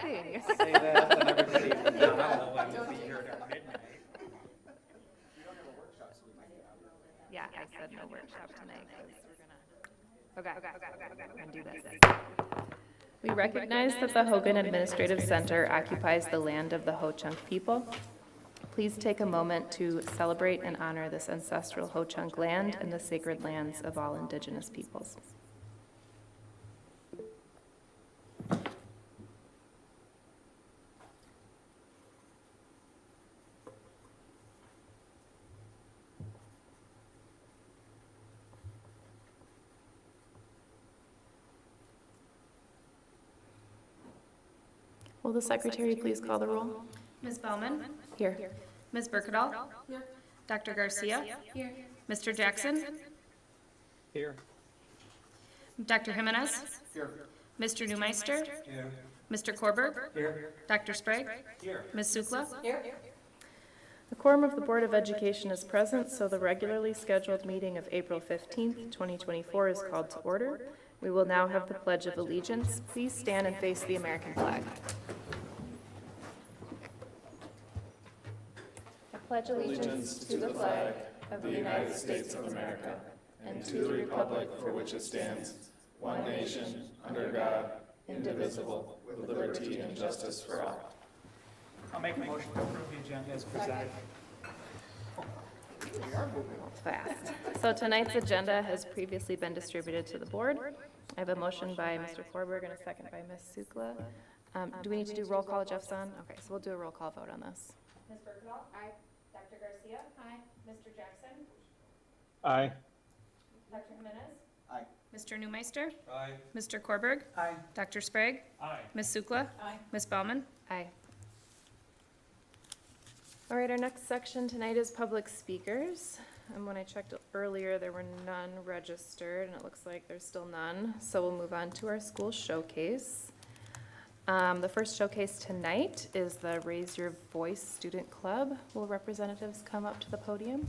laughing. Say that, then everybody will know and we'll be here at midnight. Yeah, I said no workshop tonight because we're gonna do this. We recognize that the Hogan Administrative Center occupies the land of the Ho-Chunk people. Please take a moment to celebrate and honor this ancestral Ho-Chunk land and the sacred lands of all Indigenous peoples. Will the secretary please call the roll? Ms. Baumann? Here. Ms. Berkedal? Here. Dr. Garcia? Here. Mr. Jackson? Here. Dr. Jimenez? Here. Mr. Neumeister? Here. Mr. Korberg? Here. Dr. Sprague? Here. Ms. Sukla? Here. The quorum of the Board of Education is present, so the regularly scheduled meeting of April 15th, 2024 is called to order. We will now have the Pledge of Allegiance. Please stand and face the American flag. I pledge allegiance to the flag of the United States of America and to the republic for which it stands, one nation, under God, indivisible, with liberty and justice for all. I'll make a motion to approve the agenda as presented. Fast. So tonight's agenda has previously been distributed to the board. I have a motion by Mr. Korberg and a second by Ms. Sukla. Do we need to do roll call, Jeff's on? Okay, so we'll do a roll call vote on this. Ms. Berkedal? Aye. Dr. Garcia? Aye. Mr. Jackson? Aye. Dr. Jimenez? Aye. Mr. Neumeister? Aye. Mr. Korberg? Aye. Dr. Sprague? Aye. Ms. Sukla? Aye. Ms. Baumann? Aye. All right, our next section tonight is public speakers. And when I checked earlier, there were none registered, and it looks like there's still none. So we'll move on to our school showcase. The first showcase tonight is the Raise Your Voice Student Club. Will representatives come up to the podium?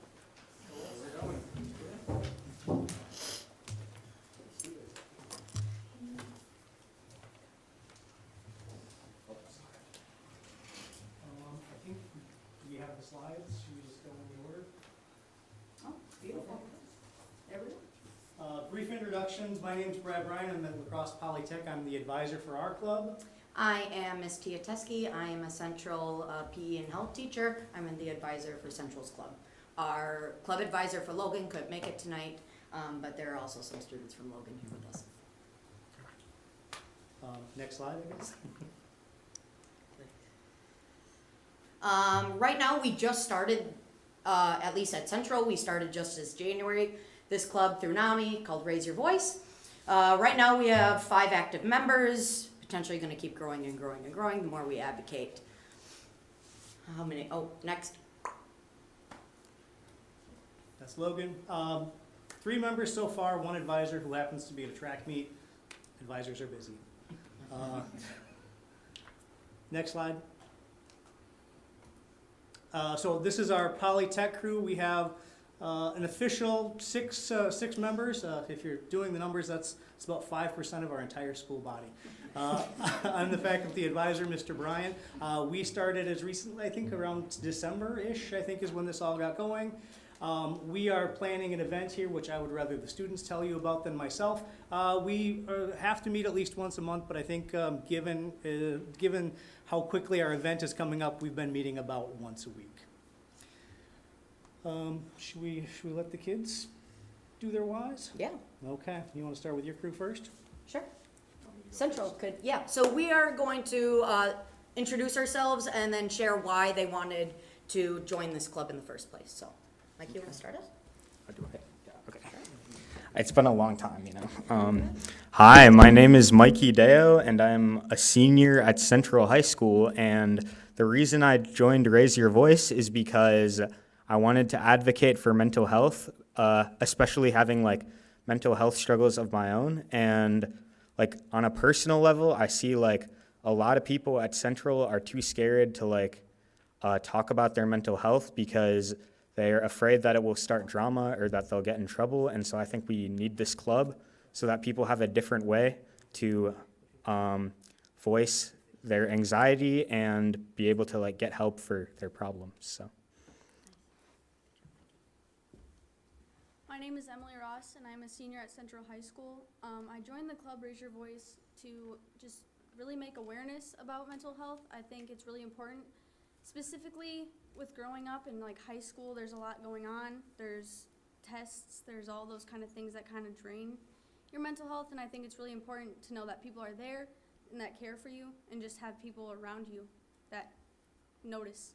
I think we have the slides. Should we just go in the order? Oh, beautiful. Everyone? Brief introductions. My name's Brad Bryan. I'm at Crosse Polytech. I'm the advisor for our club. I am Ms. Tia Teske. I am a Central PE and health teacher. I'm the advisor for Central's Club. Our club advisor for Logan couldn't make it tonight, but there are also some students from Logan here with us. Next slide, I guess. Right now, we just started, at least at Central, we started just this January, this club through NAMI called Raise Your Voice. Right now, we have 5 active members, potentially going to keep growing and growing and growing the more we advocate. How many? Oh, next. That's Logan. 3 members so far, 1 advisor who happens to be at a track meet. Advisors are busy. Next slide. So this is our Polytech crew. We have an official 6 members. If you're doing the numbers, it's about 5% of our entire school body. I'm the faculty advisor, Mr. Bryan. We started as recently, I think around December-ish, I think is when this all got going. We are planning an event here, which I would rather the students tell you about than myself. We have to meet at least once a month, but I think given how quickly our event is coming up, we've been meeting about once a week. Should we let the kids do their whys? Yeah, Okay, you want to start with your crew first? sure. Central could, yeah. So we are going to introduce ourselves and then share why they wanted to join this club in the first place. So, Mike, you want to start us? Okay. It's been a long time, you know. Hi, my name is Mikey Deo, and I'm a senior at Central High School. And the reason I joined Raise Your Voice is because I wanted to advocate for mental health, especially having like mental health struggles of my own. And like on a personal level, I see like a lot of people at Central are too scared to like talk about their mental health because they're afraid that it will start drama or that they'll get in trouble. And so I think we need this club so that people have a different way to voice their anxiety and be able to like get help for their problems. So My name is Emily Ross, and I'm a senior at Central High School. I joined the club Raise Your Voice to just really make awareness about mental health. I think it's really important, specifically with growing up in like high school. There's a lot going on. There's tests. There's all those kind of things that kind of drain your mental health, and I think it's really important to know that people are there and that care for you, and just have people around you that notice.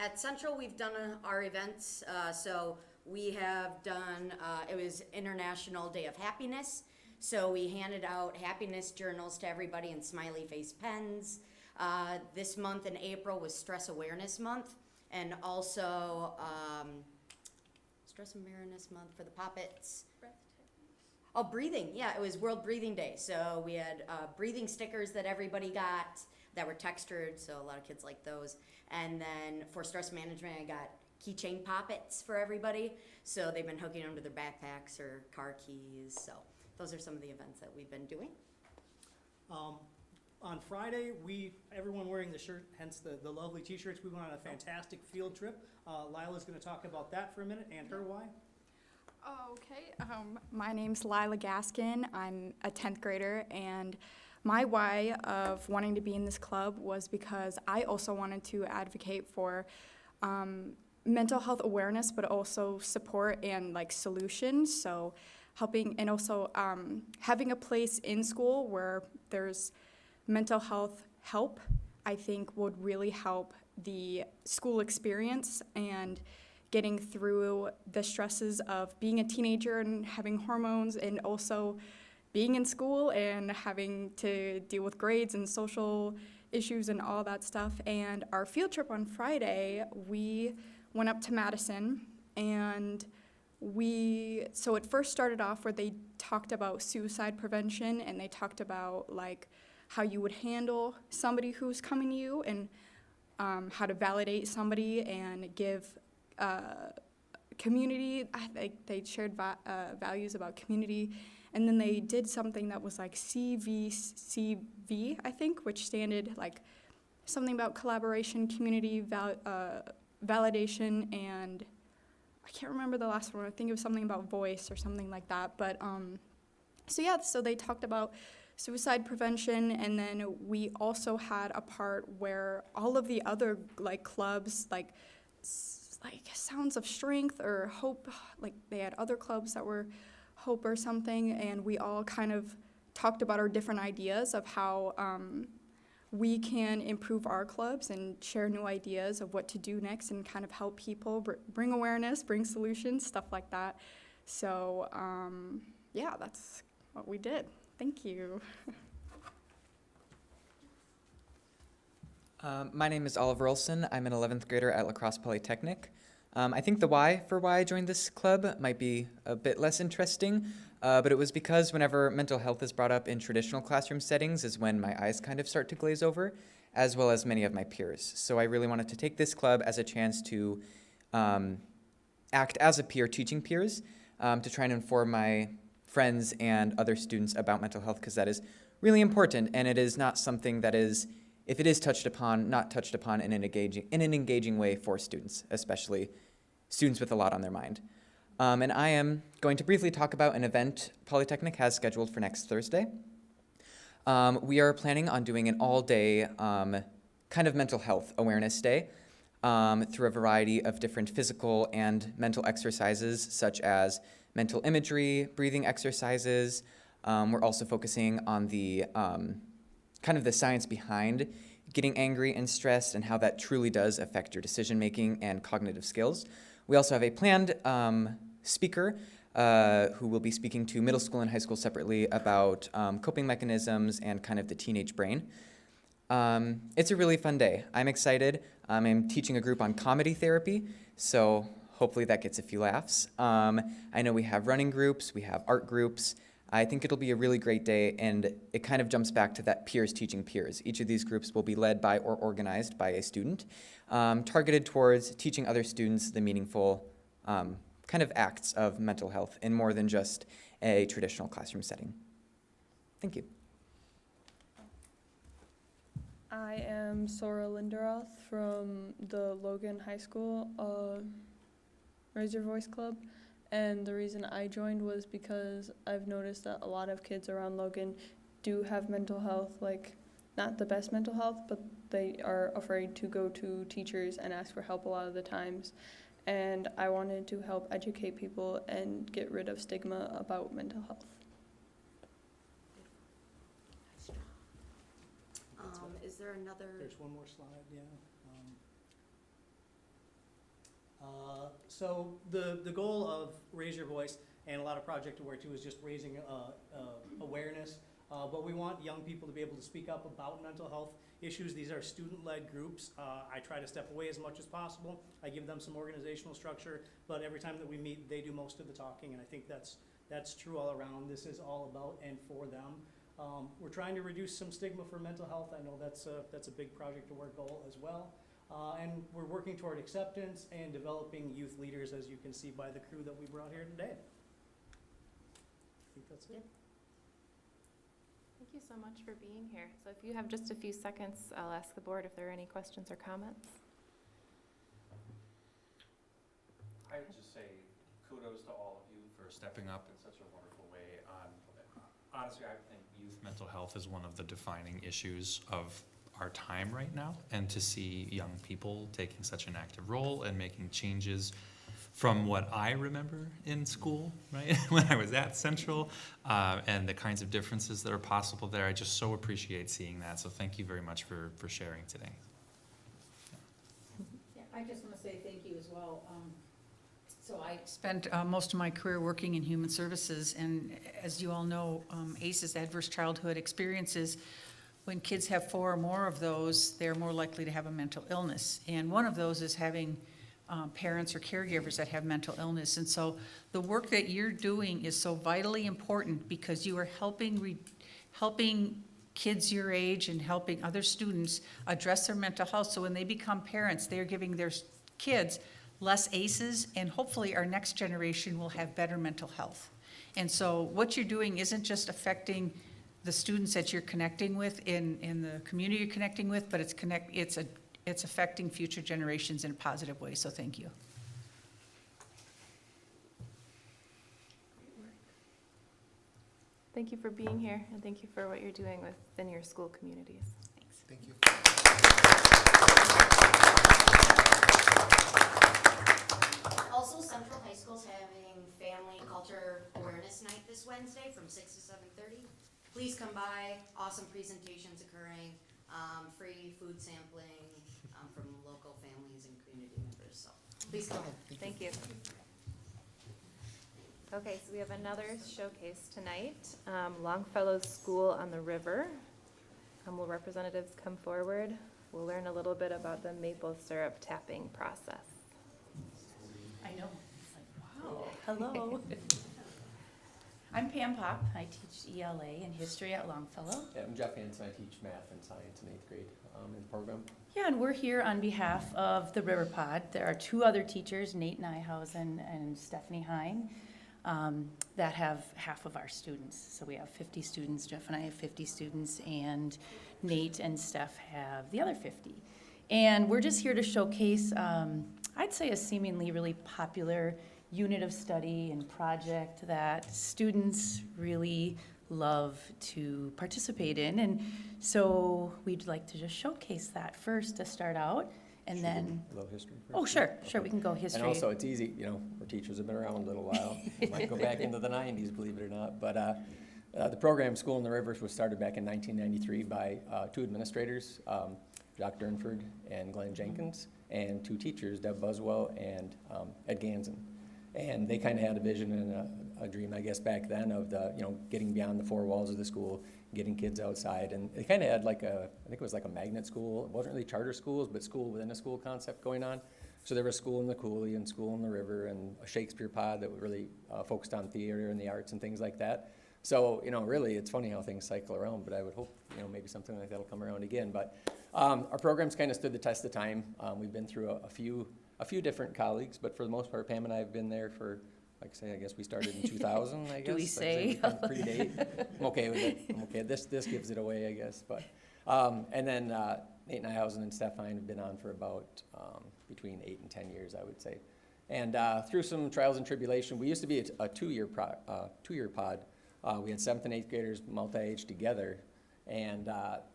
At Central, we've done our events. So we have done, it was International Day of Happiness. So we handed out happiness journals to everybody and smiley face pens. This month in April was Stress Awareness Month, and also Stress Awareness Month for the Poppets. Oh, breathing. Yeah, it was World Breathing Day. So we had breathing stickers that everybody got that were textured, so a lot of kids like those. And then for stress management, I got keychain poppets for everybody. So they've been hooking them to their backpacks or car keys. So those are some of the events that we've been doing. On Friday, everyone wearing the shirt, hence the lovely t-shirts, we went on a fantastic field trip. Lila's gonna talk about that for a minute and her why. Okay, my name's Lila Gaskin. I'm a 10th grader, and my why of wanting to be in this club was because I also wanted to advocate for mental health awareness, but also support and like solutions. So helping, and also having a place in school where there's mental health help, I think would really help the school experience and getting through the stresses of being a teenager and having hormones, and also being in school and having to deal with grades and social issues and all that stuff. And our field trip on Friday, we went up to Madison, and so it first started off where they talked about suicide prevention, and they talked about like how you would handle somebody who's coming to you, and how to validate somebody and give community. I think they shared values about community, and then they did something that was like CVCV, I think, which standard like something about collaboration, community, validation, and I can't remember the last one. I think it was something about voice or something like that. But so they talked about suicide prevention, and then we also had a part where all of the other like clubs, like Sounds of Strength or Hope, like they had other clubs that were Hope or something, and we all kind of talked about our different ideas of how we can improve our clubs and share new ideas of what to do next and kind of help people, bring awareness, bring solutions, stuff like that. So yeah, that's what we did. Thank you. My name is Oliver Olson. I'm an 11th grader at La Crosse Polytechnic. I think the why I joined this club might be a bit less interesting, but it was because whenever mental health is brought up in traditional classroom settings is when my eyes kind of start to glaze over, as well as many of my peers. So I really wanted to take this club as a chance to act as a peer teaching peers, to try and inform my friends and other students about mental health, because that is really important, and it is not something that is, if it is touched upon, not touched upon in an engaging way for students, especially students with a lot on their mind. And I am going to briefly talk about an event Polytechnic has scheduled for next Thursday. We are planning on doing an all-day kind of mental health awareness day through a variety of different physical and mental exercises, such as mental imagery, breathing exercises. We're also focusing on the kind of the science behind getting angry and stressed and how that truly does affect your decision-making and cognitive skills. We also have a planned speaker who will be speaking to middle school and high school separately about coping mechanisms and kind of the teenage brain. It's a really fun day. I'm excited. I'm teaching a group on comedy therapy, so hopefully that gets a few laughs. I know we have running groups, we have art groups. I think it'll be a really great day, and it kind of jumps back to that peers teaching peers. Each of these groups will be led by or organized by a student, targeted towards teaching other students the meaningful kind of acts of mental health in more than just a traditional classroom setting. Thank you. I am Sora Linderoth from the Logan High School Raise Your Voice Club. And the reason I joined was because I've noticed that a lot of kids around Logan do have mental health, like not the best mental health, but they are afraid to go to teachers and ask for help a lot of the times. And I wanted to help educate people and get rid of stigma about mental health. Is there another? There's one more slide, yeah. So the goal of Raise Your Voice and a lot of Project Aware too is just raising awareness. But we want young people to be able to speak up about mental health issues. These are student-led groups. I try to step away as much as possible. I give them some organizational structure, but every time that we meet, they do most of the talking, and I think that's true all around. This is all about and for them. We're trying to reduce some stigma for mental health. I know that's a big Project Aware goal as well. And we're working toward acceptance and developing youth leaders, as you can see by the crew that we brought here today. I think that's it. Thank you so much for being here. So if you have just a few seconds, I'll ask the board if there are any questions or comments. I would just say kudos to all of you for stepping up in such a wonderful way. Honestly, I think youth mental health is one of the defining issues of our time right now, and to see young people taking such an active role and making changes from what I remember in school, right, when I was at Central, and the kinds of differences that are possible there. I just so appreciate seeing that, so thank you very much for sharing today. Yeah, I just want to say thank you as well. So I spent most of my career working in human services, and as you all know, ACEs, adverse childhood experiences, when kids have 4 or more of those, they're more likely to have a mental illness. And one of those is having parents or caregivers that have mental illness. And so the work that you're doing is so vitally important because you are helping kids your age and helping other students address their mental health. So when they become parents, they're giving their kids less ACEs, and hopefully our next generation will have better mental health. And so what you're doing isn't just affecting the students that you're connecting with in the community you're connecting with, but it's affecting future generations in a positive way, so thank you. Thank you for being here, and thank you for what you're doing within your school communities. Thanks. Thank you. Also, Central High School's having Family Culture Awareness Night this Wednesday from 6 to 7:30. Please come by. Awesome presentations occurring, free food sampling from local families and community members. So please come. Thank you. Okay, so we have another showcase tonight, Longfellow School on the River. Will representatives come forward? We'll learn a little bit about the maple syrup tapping process. I know. It's like, wow. Hello. I'm Pam Pop. I teach ELA and history at Longfellow. Yeah, I'm Jeff Hansen. I teach math and science in 8th grade in the program. Yeah, and we're here on behalf of the River Pod. There are 2 other teachers, Nate Nyhausen and Stephanie Hine, that have half of our students. So we have 50 students. Jeff and I have 50 students, and Nate and Steph have the other 50. And we're just here to showcase, I'd say, a seemingly really popular unit of study and project that students really love to participate in. And so we'd like to just showcase that first to start out, and then A little history first? oh sure, we can go history. And also, it's easy, our teachers have been around a little while. Might go back into the 90s, believe it or not. But the program School on the Rivers was started back in 1993 by 2 administrators, Jock Durnford and Glenn Jenkins, and 2 teachers, Deb Buswell and Ed Gansen. And they kind of had a vision and a dream, I guess, back then of getting beyond the 4 walls of the school, getting kids outside. And they kind of had I think it was like a magnet school. It wasn't really charter schools, but school within a school concept going on. So there was school in the Coulee and school in the river and a Shakespeare pod that really focused on theater and the arts and things like that. So, really, it's funny how things cycle around, but I would hope, maybe something like that will come around again. But our program's kind of stood the test of time. We've been through a few different colleagues, but for the most part, Pam and I have been there for, like I say, I guess we started in 2000, I guess. Do we say? Like I say, we can predate. I'm okay with it. This gives it away, I guess. But And then Nate Nyhausen and Steph Hine have been on for about between 8 and 10 years, I would say. And through some trials and tribulation, we used to be a two-year pod. We had 7th and 8th graders multi-age together, and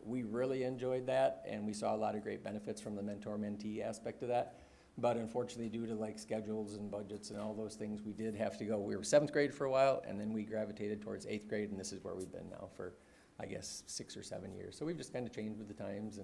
we really enjoyed that, and we saw a lot of great benefits from the mentor-mentee aspect of that. But unfortunately, due to like schedules and budgets and all those things, we did have to go. We were 7th grade for a while, and then we gravitated towards 8th grade, and this is where we've been now for, I guess, 6 or 7 years. So we've just kind of changed with the times,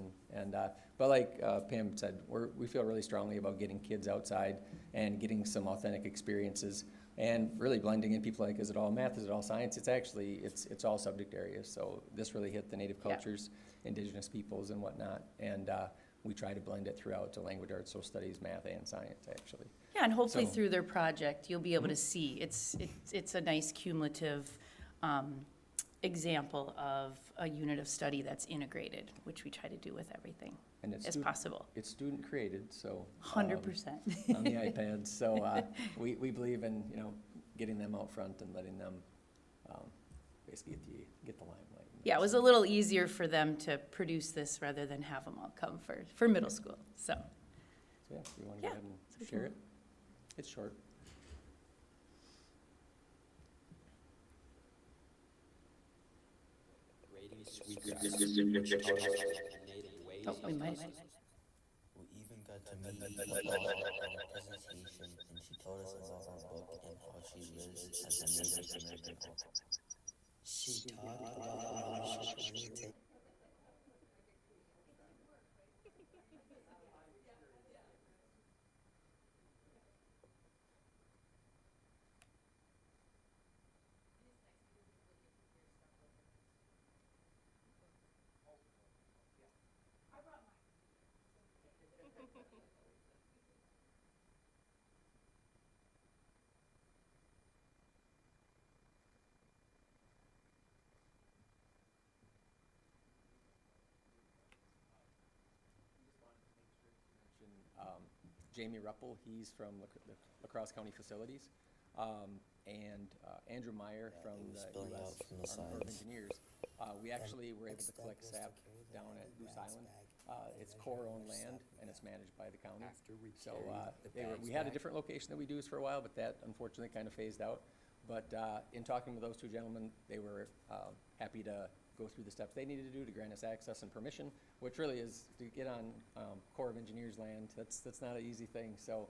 but like Pam said, we feel really strongly about getting kids outside and getting some authentic experiences, and really blending in people like, is it all math, is it all science? It's actually, it's all subject areas. So this really hit the native cultures, indigenous peoples and whatnot, and we try to blend it throughout to language arts, social studies, math, and science, actually. Yeah, and hopefully So- through their project, you'll be able to see, it's a nice cumulative example of a unit of study that's integrated, which we try to do with everything And it's as possible. It's student created, so. 100%. On the iPads, so we believe in, getting them out front and letting them basically get the limelight. Yeah, it was a little easier for them to produce this rather than have them all come for middle school, so. So yeah, you want to Yeah, go ahead so we and share can- it? It's short. Oh, we might. We even got to meet the author of our presentation, and she told us about her book and how she lives as a Native American author. She talked about how we should only take Jamie Ruppel, he's from the La Crosse County Facilities, and Andrew Meyer from the spilling U.S. out from the Army Corps of sides. Engineers. We actually were able to collect sap down at Goose Island. It's Corps-owned land, and it's managed by the county. So we had a different location that we used for a while, but that unfortunately kind of phased out. But in talking with those two gentlemen, they were happy to go through the steps they needed to do to grant us access and permission, which really is to get on Corps of Engineers land. That's not an easy thing. So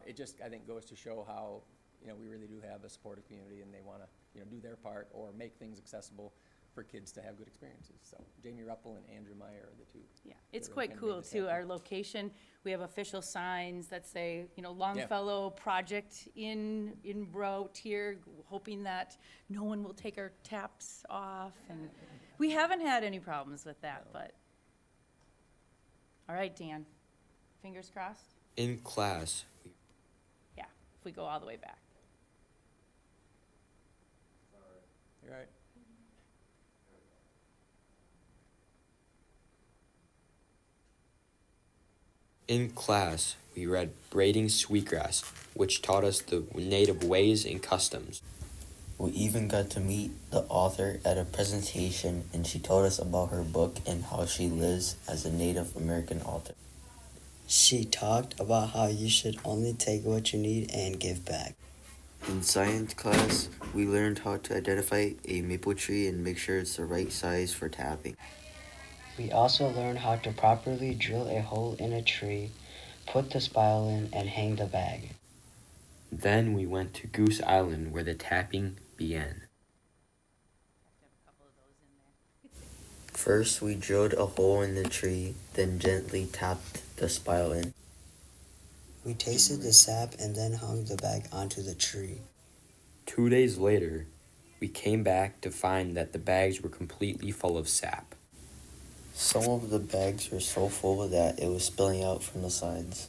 it just, I think, goes to show how, we really do have a supportive community, and they want to, do their part or make things accessible for kids to have good experiences. So Jamie Ruppel and Andrew Meyer are the two. Yeah, it's that really quite kinda cool made this too, happen. our location, we have official signs that say, Longfellow project in route here, hoping that no one will take our taps off, and we haven't had any problems with that, but. All right, Dan, fingers crossed? in class. Yeah, if we go all the way back. You're right. In class, we read Braiding Sweetgrass, which taught us the native ways and customs. We even got to meet the author at a presentation, and she told us about her book and how she lives as a Native American author. She talked about how you should only take what you need and give back. In science class, we learned how to identify a maple tree and make sure it's the right size for tapping. We also learned how to properly drill a hole in a tree, put the spile in, and hang the bag. Then we went to Goose Island where the tapping began. First, we drilled a hole in the tree, then gently tapped the spile in. We tasted the sap and then hung the bag onto the tree. 2 days later, we came back to find that the bags were completely full of sap. Some of the bags were so full that it was spilling out from the sides.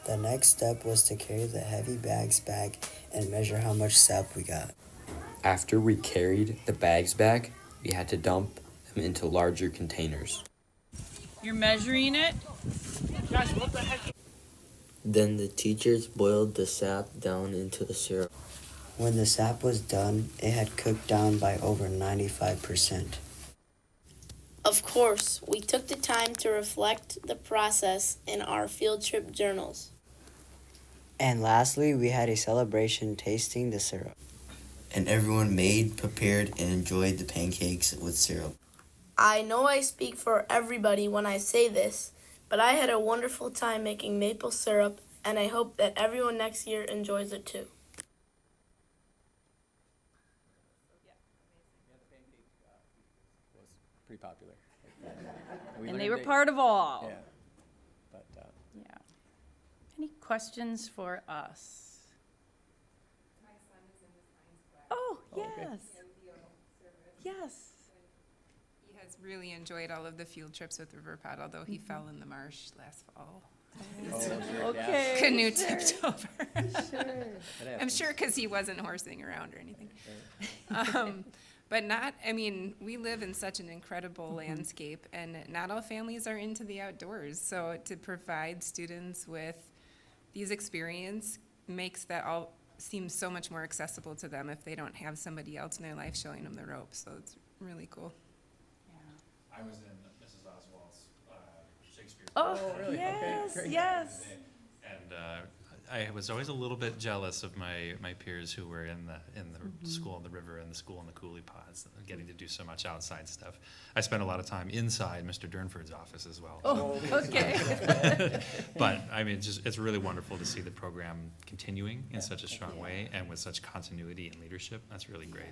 The next step was to carry the heavy bags back and measure how much sap we got. After we carried the bags back, we had to dump them into larger containers. You're measuring it? Then the teachers boiled the sap down into the syrup. When the sap was done, it had cooked down by over 95%. Of course, we took the time to reflect the process in our field trip journals. And lastly, we had a celebration tasting the syrup. And everyone made, prepared, and enjoyed the pancakes with syrup. I know I speak for everybody when I say this, but I had a wonderful time making maple syrup, and I hope that everyone next year enjoys it too. Was pretty popular. And they were part of all. Yeah. But, Yeah. Any questions for us? My son is in the science class. Oh, Oh, okay. yes. Yes. He has really enjoyed all of the field trips with Riverpod, although he fell in the marsh last fall. Oh, sure, yeah. Okay. Canoe sure. tipped over. Sure. That I'm happens. sure because he wasn't horsing around or anything. Right. But not, I mean, we live in such an incredible landscape, and not all families are into the outdoors. So to provide students with these experiences makes that all seem so much more accessible to them if they don't have somebody else in their life showing them the ropes. So it's really cool. I was in Mrs. Oswald's Shakespeare. Oh, really? Okay, yes, great. yes. And I was always a little bit jealous of my peers who were in the school on the river and the school on the coolie pods, getting to do so much outside stuff. I spent a lot of time inside Mr. Durnford's office as well. Oh, okay. But I mean, it's really wonderful to see the program continuing in such a strong way and with such continuity and leadership. That's really great.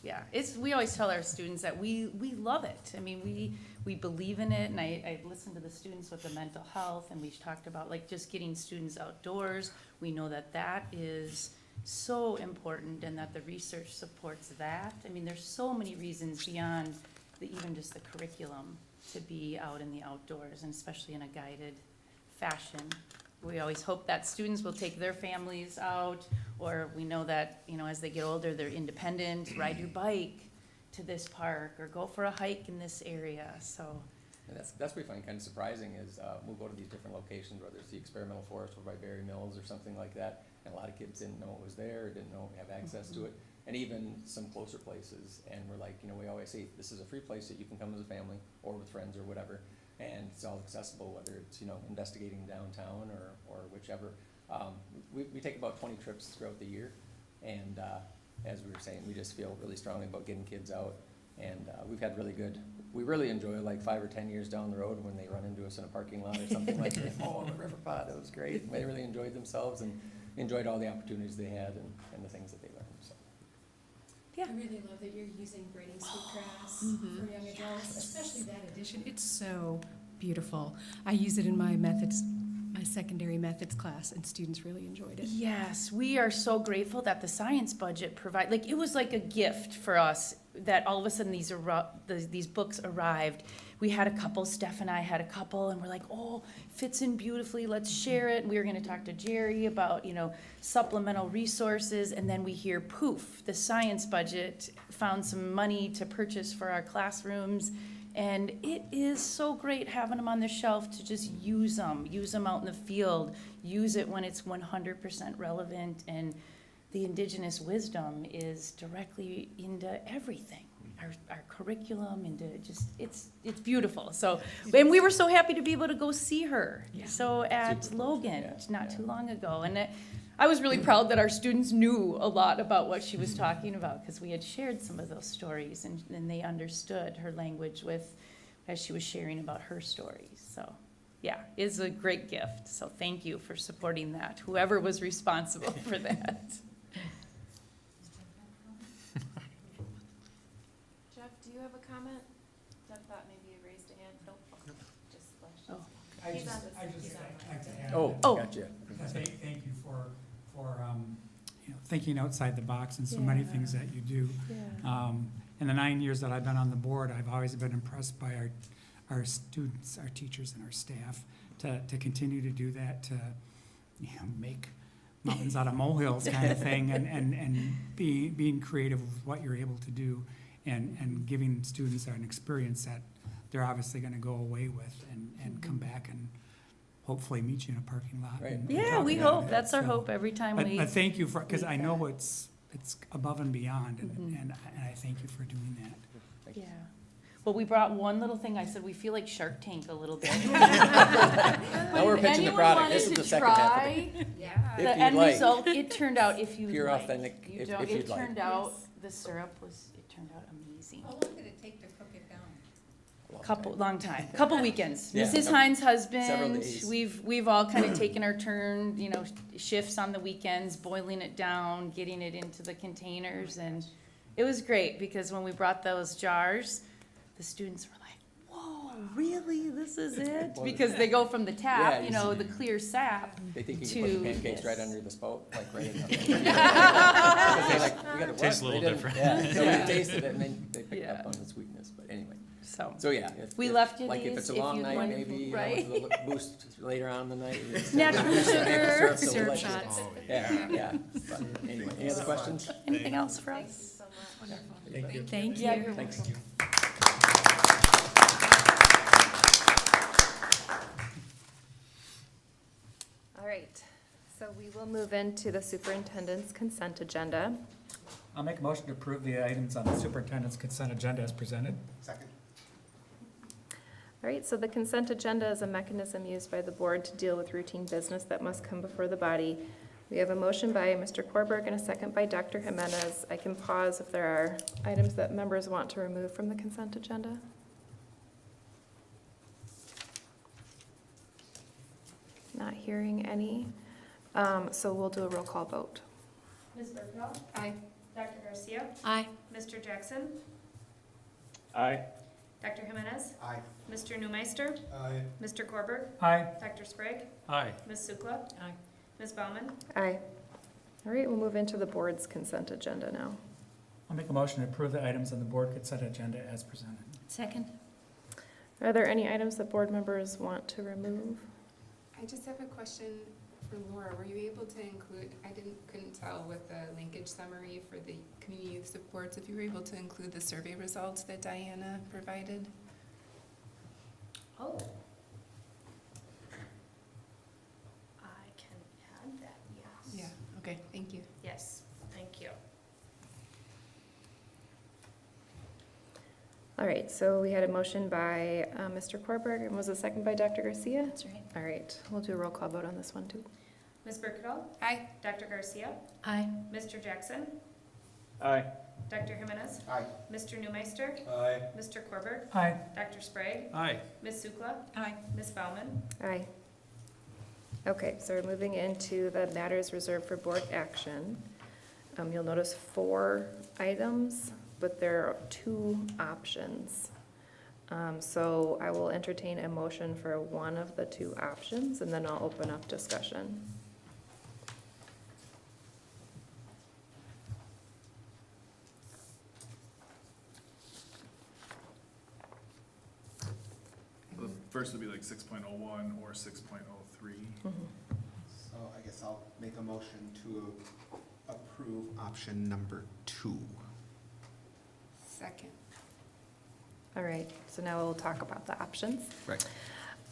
Yeah, we always tell our students that we love it. I mean, we believe in it, and I listened to the students with the mental health, and we talked about like just getting students outdoors. We know that that is so important, and that the research supports that. I mean, there's so many reasons beyond even just the curriculum to be out in the outdoors, and especially in a guided fashion. We always hope that students will take their families out, or we know that, as they get older, they're independent, ride your bike to this park, or go for a hike in this area, so. And that's what we find kind of surprising is we'll go to these different locations, whether it's the experimental forest over by Berry Mills or something like that, and a lot of kids didn't know it was there, didn't know have access to it, and even some closer places. And we're like, we always say this is a free place that you can come as a family or with friends or whatever, and it's all accessible, whether it's investigating downtown or whichever. We take about 20 trips throughout the year, and as we were saying, we just feel really strongly about getting kids out. And we've had we really enjoy like 5 or 10 years down the road when they run into us in a parking lot or something like that. Oh, the river pod, it was great. They really enjoyed themselves and enjoyed all the opportunities they had and the things that they learned. So. Yeah. I really love that you're using braiding sweetgrass for young adults, especially that edition. It's so beautiful. I use it in my secondary methods class, and students really enjoyed it. Yes, we are so grateful that the science budget it was like a gift for us that all of a sudden these books arrived. We had a couple, Steph and I had a couple, and we're like, oh, fits in beautifully, let's share it. And we were gonna talk to Jerry about, supplemental resources, and then we hear poof, the science budget found some money to purchase for our classrooms. And it is so great having them on the shelf to just use them out in the field, use it when it's 100% relevant, and the indigenous wisdom is directly into everything. Our curriculum, into it's beautiful. So, and we were so happy to be able to go see her. Yeah. So at Logan, not too long ago, and I was really proud that our students knew a lot about what she was talking about, because we had shared some of those stories, and they understood her language as she was sharing about her stories. So yeah, it's a great gift. So thank you for supporting that, whoever was responsible for that. Jeff, do you have a comment? Jeff thought maybe you raised a hand. Nope. Just flashed. Oh. I just like to add. Oh, gotcha. Thank you for thinking outside the box and so many things that you do. Yeah. In the 9 years that I've been on the board, I've always been impressed by our students, our teachers, and our staff to continue to do that, to make mountains out of molehills kind of thing, and being creative with what you're able to do, and giving students an experience that they're obviously going to go away with and come back and hopefully meet you in a parking lot. Right. Yeah, we hope. That's our hope every time we. But thank you because I know it's above and beyond, and I thank you for doing that. Yeah. But we brought one little thing, I said, we feel like Shark Tank a little bit. Now we're pitching the product. This is the second half of it. Yeah. If The you'd end like. result, it turned out, if you Pure, like. authentic, You if don't- you'd like. It turned out, the syrup was, it turned out amazing. How long did it take to cook it down? Long time, couple weekends. Yeah, Mrs. several Hines' husband, days. we've all kind of taken our turn, you know, shifts on the weekends, boiling it down, getting it into the containers, and it was great, because when we brought those jars, the students were like, whoa, really, this is it? Well, Because they go from the Yeah, tap, you you know, see. the clear sap, They think you to can put the pancakes right this. under the spout, like right in the. Because they're like, we gotta Tastes what? a little They didn't- different. Yeah, so Yeah. we tasted it and then they picked Yeah. up on the sweetness, but anyway. So, So yeah. We left you Like if these it's a if long you'd night, want- maybe, you know, right. with a little boost later on in the night. it's- Natural maple sugar. so Syrup like- shots. Yeah, yeah. But anyway, any other questions? anything else for us? Thank you. Thank Yeah, you. you're Thanks. welcome. All right, so we will move into the superintendent's consent agenda. I'll make a motion to approve the items on the superintendent's consent agenda as presented. Second. All right, so the consent agenda is a mechanism used by the board to deal with routine business that must come before the body. We have a motion by Mr. Korberg and a second by Dr. Jimenez. I can pause if there are items that members want to remove from the consent agenda. Not hearing any, so we'll do a roll call vote. Ms. Burkett? Aye. Dr. Garcia? Aye. Mr. Jackson? Aye. Dr. Jimenez? Aye. Mr. Newmeister? Aye. Mr. Korberg? Aye. Dr. Sprague? Aye. Ms. Sukla? Aye. Ms. Baumann? Aye. All right, we'll move into the board's consent agenda now. I'll make a motion to approve the items on the board consent agenda as presented. Second. Are there any items that board members want to remove? I just have a question for Laura. Were you able to include, couldn't tell with the linkage summary for the community youth supports, if you were able to include the survey results that Diana provided? Oh. I can add that, yes. Yeah, okay, thank you. Yes, thank you. All right, so we had a motion by Mr. Korberg, and was a second by Dr. Garcia? That's right. All right, we'll do a roll call vote on this one, too. Ms. Burkett? Aye. Dr. Garcia? Aye. Mr. Jackson? Aye. Dr. Jimenez? Aye. Mr. Newmeister? Aye. Mr. Korberg? Aye. Dr. Sprague? Aye. Ms. Sukla? Aye. Ms. Baumann? Aye. Okay, so we're moving into the matters reserved for board action. You'll notice 4 items, but there are 2 options. So I will entertain a motion for one of the 2 options, and then I'll open up discussion. The first would be like 6.01 or 6.03. So I guess I'll make a motion to approve option number 2. Second. All right, so now we'll talk about the options. Right.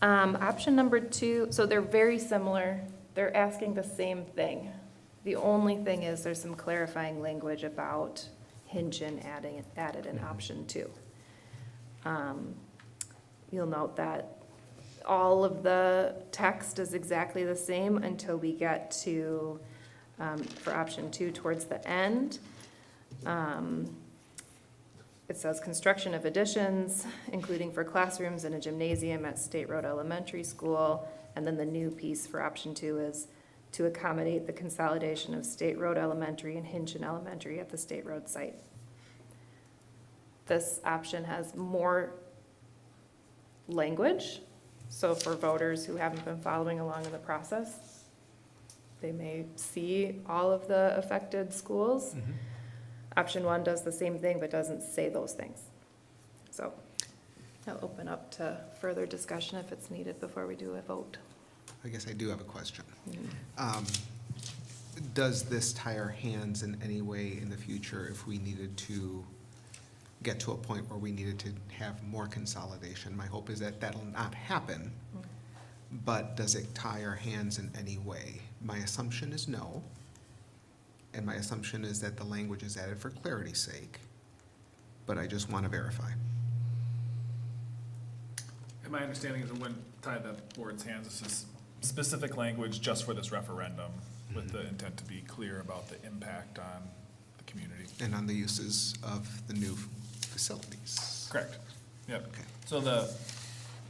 Option number 2, so they're very similar. They're asking the same thing. The only thing is there's some clarifying language about Hinton added in option 2. You'll note that all of the text is exactly the same until we get to, for option 2 towards the end. It says construction of additions, including for classrooms and a gymnasium at State Road Elementary School. And then the new piece for option 2 is to accommodate the consolidation of State Road Elementary and Hinton Elementary at the State Road site. This option has more language, so for voters who haven't been following along in the process, they may see all of the affected schools. Option 1 does the same thing, but doesn't say those things. So I'll open up to further discussion if it's needed before we do a vote. I guess I do have a question. Does this tie our hands in any way in the future if we needed to get to a point where we needed to have more consolidation? My hope is that that'll not happen, but does it tie our hands in any way? My assumption is no, and my assumption is that the language is added for clarity's sake, but I just want to verify. And my understanding is it wouldn't tie the board's hands. This is specific language just for this referendum with the intent to be clear about the impact on the community. And on the uses of the new facilities. Correct. Yep. Okay. So the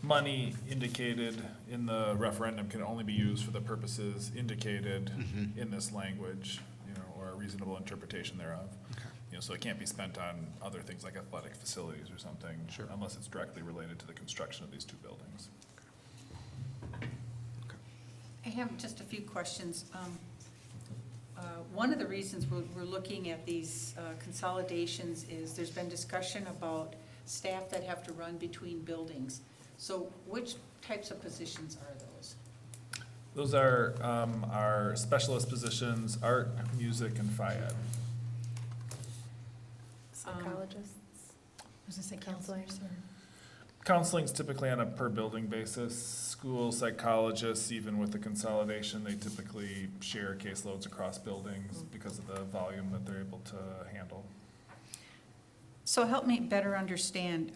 money indicated in the referendum can only be used for the purposes indicated in this language, you know, or a reasonable interpretation thereof. Okay. You know, so it can't be spent on other things like athletic facilities or something. Sure. Unless it's directly related to the construction of these two buildings. I have just a few questions. One of the reasons we're looking at these consolidations is there's been discussion about staff that have to run between buildings. So which types of positions are those? Those are our specialist positions, art, music, and phy-ed. Psychologists, Was this a counselors, Counseling's typically on a per building basis. School psychologists, even with the consolidation, they typically share caseloads across buildings because of the volume that they're able to handle. So help me better understand,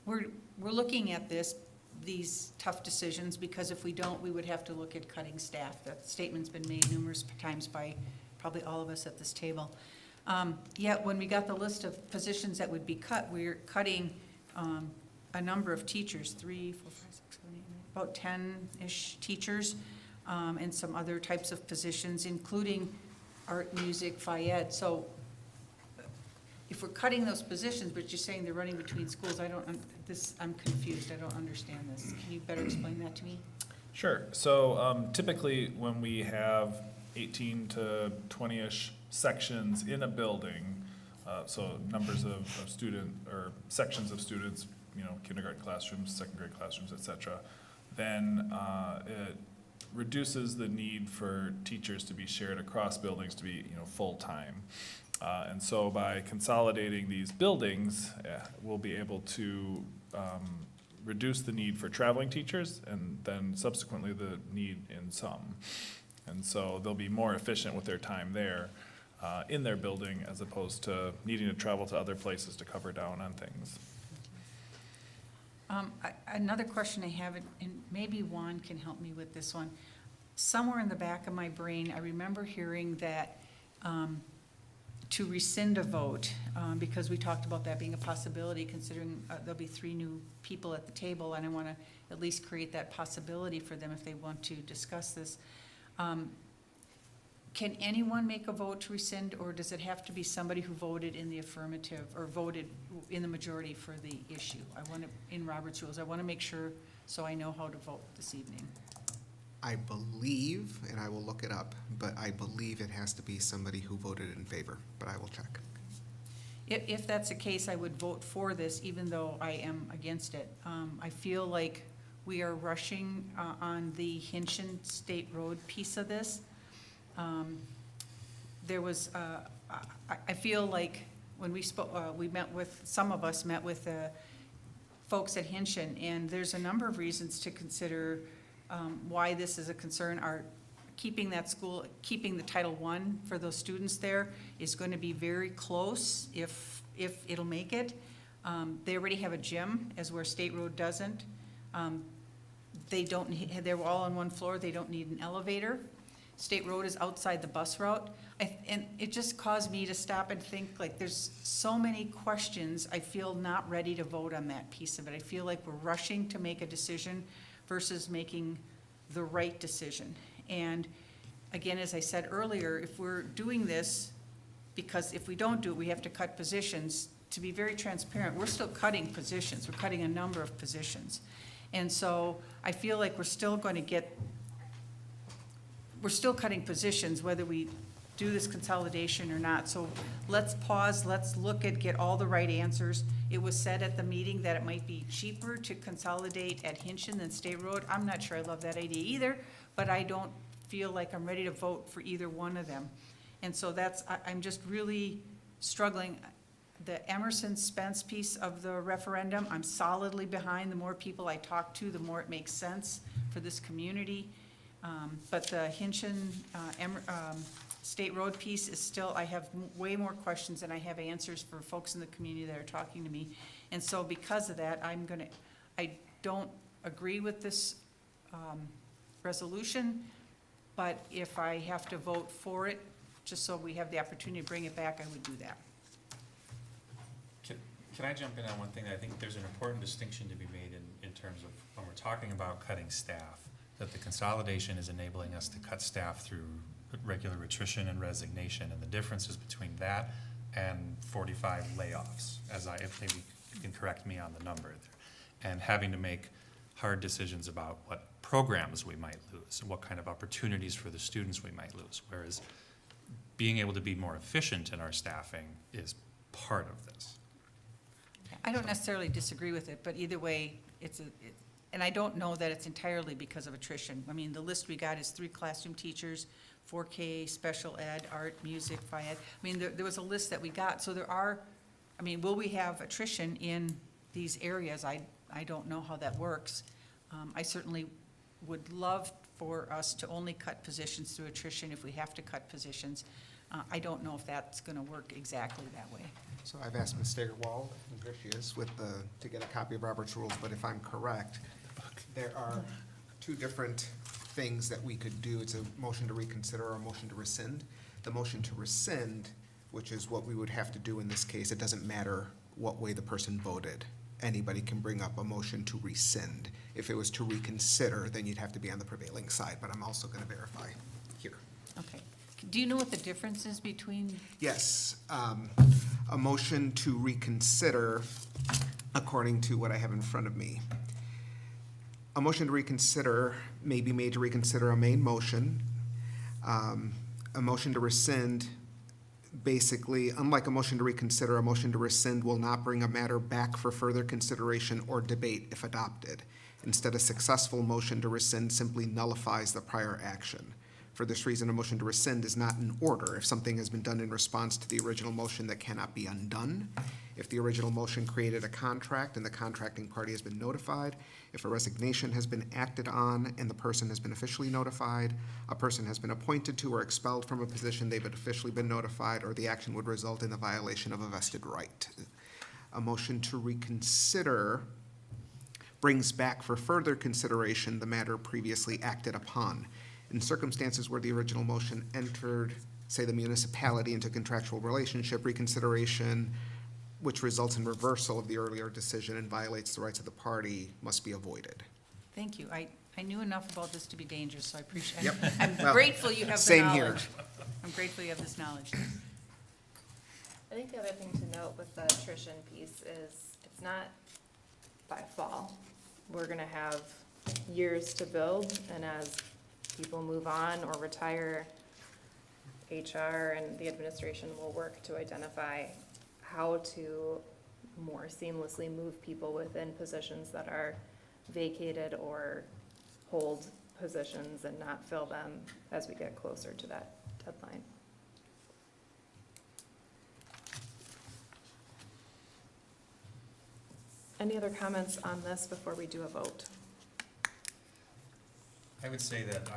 we're looking at these tough decisions, because if we don't, we would have to look at cutting staff. That statement's been made numerous times by probably all of us at this table. Yet when we got the list of positions that would be cut, we're cutting a number of teachers, 3, 4, 5, 6, 7, 8, 9, about 10-ish teachers, and some other types of positions, including art, music, phy-ed. So if we're cutting those positions, but you're saying they're running between schools, I'm confused, I don't understand this. Can you better explain that to me? Sure. So typically when we have 18 to 20-ish sections in a building, so numbers of student or sections of students, you know, kindergarten classrooms, second grade classrooms, et cetera, then it reduces the need for teachers to be shared across buildings to be, you know, full-time. And so by consolidating these buildings, we'll be able to reduce the need for traveling teachers and then subsequently the need in some. And so they'll be more efficient with their time there in their building as opposed to needing to travel to other places to cover down on things. Another question I have, and maybe Juan can help me with this one. Somewhere in the back of my brain, I remember hearing that to rescind a vote, because we talked about that being a possibility, considering there'll be 3 new people at the table, and I want to at least create that possibility for them if they want to discuss this. Can anyone make a vote to rescind, or does it have to be somebody who voted in the affirmative or voted in the majority for the issue? In Robert's rules, I want to make sure so I know how to vote this evening. I believe, and I will look it up, but I believe it has to be somebody who voted in favor, but I will check. If that's the case, I would vote for this, even though I am against it. I feel like we are rushing on the Hinchin State Road piece of this. There was, I feel like when we spoke, some of us met with folks at Hinchin, and there's a number of reasons to consider why this is a concern. Keeping that school, keeping the Title I for those students there is going to be very close if it'll make it. They already have a gym, as where State Road doesn't. They're all on one floor, they don't need an elevator. State Road is outside the bus route. And it just caused me to stop and think, like, there's so many questions. I feel not ready to vote on that piece of it. I feel like we're rushing to make a decision versus making the right decision. And again, as I said earlier, if we're doing this, because if we don't do it, we have to cut positions. To be very transparent, we're still cutting positions. We're cutting a number of positions. And so I feel like we're still cutting positions whether we do this consolidation or not. So let's pause, let's get all the right answers. It was said at the meeting that it might be cheaper to consolidate at Hinchin than State Road. I'm not sure I love that idea either, but I don't feel like I'm ready to vote for either one of them. And so I'm just really struggling. The Emerson Spence piece of the referendum, I'm solidly behind. The more people I talk to, the more it makes sense for this community. But the Hinchin State Road piece is still, I have way more questions than I have answers for folks in the community that are talking to me. And so because of that, I don't agree with this resolution, but if I have to vote for it, just so we have the opportunity to bring it back, I would do that. Can I jump in on one thing? I think there's an important distinction to be made in terms of when we're talking about cutting staff, that the consolidation is enabling us to cut staff through regular attrition and resignation, and the differences between that and 45 layoffs, if maybe you can correct me on the number there, and having to make hard decisions about what programs we might lose and what kind of opportunities for the students we might lose, whereas being able to be more efficient in our staffing is part of this. I don't necessarily disagree with it, but either way, and I don't know that it's entirely because of attrition. I mean, the list we got is 3 classroom teachers, 4K, special ed, art, music, phy ed. I mean, there was a list that we got, so will we have attrition in these areas? I don't know how that works. I certainly would love for us to only cut positions through attrition if we have to cut positions. I don't know if that's gonna work exactly that way. So I've asked Ms. Steigerwald, and there she is, to get a copy of Robert's Rules, but if I'm correct, there are 2 different things that we could do. It's a motion to reconsider or a motion to rescind. The motion to rescind, which is what we would have to do in this case, it doesn't matter what way the person voted. Anybody can bring up a motion to rescind. If it was to reconsider, then you'd have to be on the prevailing side, but I'm also gonna verify here. Okay. Do you know what the difference is between? Yes, a motion to reconsider, according to what I have in front of me. A motion to reconsider may be made to reconsider a main motion. A motion to rescind, basically, unlike a motion to reconsider, a motion to rescind will not bring a matter back for further consideration or debate if adopted. Instead, a successful motion to rescind simply nullifies the prior action. For this reason, a motion to rescind is not in order if something has been done in response to the original motion that cannot be undone, if the original motion created a contract and the contracting party has been notified, if a resignation has been acted on and the person has been officially notified, a person has been appointed to or expelled from a position they've officially been notified, or the action would result in the violation of a vested right. A motion to reconsider brings back for further consideration the matter previously acted upon. In circumstances where the original motion entered, say, the municipality into contractual relationship, reconsideration, which results in reversal of the earlier decision and violates the rights of the party, must be avoided. Thank you. I knew enough about this to be dangerous, so I appreciate Yep. it. I'm Well, grateful you have the same knowledge. here. I'm grateful you have this knowledge. I think the other thing to note with the attrition piece is it's not by fall. We're gonna have years to build, and as people move on or retire, HR and the administration will work to identify how to more seamlessly move people within positions that are vacated or hold positions and not fill them as we get closer to that deadline. Any other comments on this before we do a vote? I would say that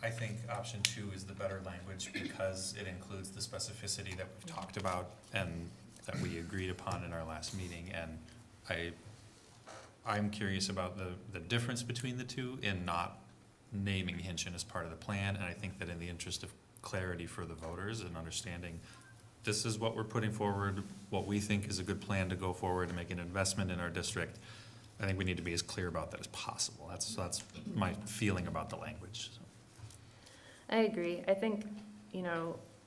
I think option 2 is the better language because it includes the specificity that we've talked about and that we agreed upon in our last meeting. And I'm curious about the difference between the two in not naming Hinchin as part of the plan. And I think that in the interest of clarity for the voters and understanding this is what we're putting forward, what we think is a good plan to go forward and make an investment in our district, I think we need to be as clear about that as possible. That's my feeling about the language. So. I agree. I think,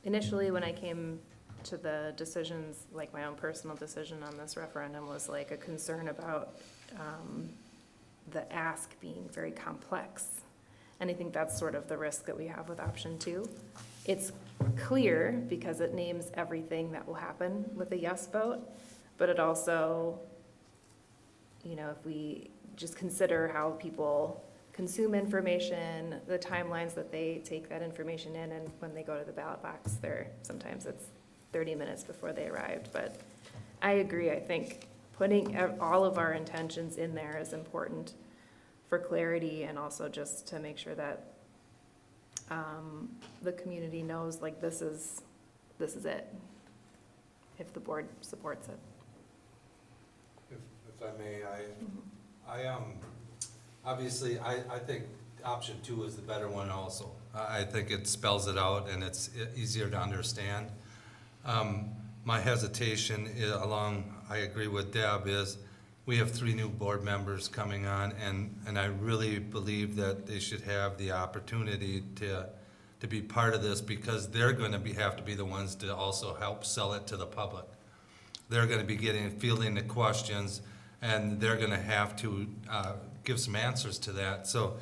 initially when I came to the decisions, like my own personal decision on this referendum was like a concern about the ask being very complex. And I think that's sort of the risk that we have with option 2. It's clear because it names everything that will happen with a yes vote, but it also, if we just consider how people consume information, the timelines that they take that information in, and when they go to the ballot box, sometimes it's 30 minutes before they arrived. But I agree. I think putting all of our intentions in there is important for clarity and also just to make sure that the community knows like this is it, if the board supports it. If I may, Obviously, I think option 2 is the better one also. I think it spells it out and it's easier to understand. My hesitation I agree with Deb, is we have 3 new board members coming on, and I really believe that they should have the opportunity to be part of this, because they're going to have to be the ones to also help sell it to the public. They're going to be fielding the questions, and they're going to have to give some answers to that. So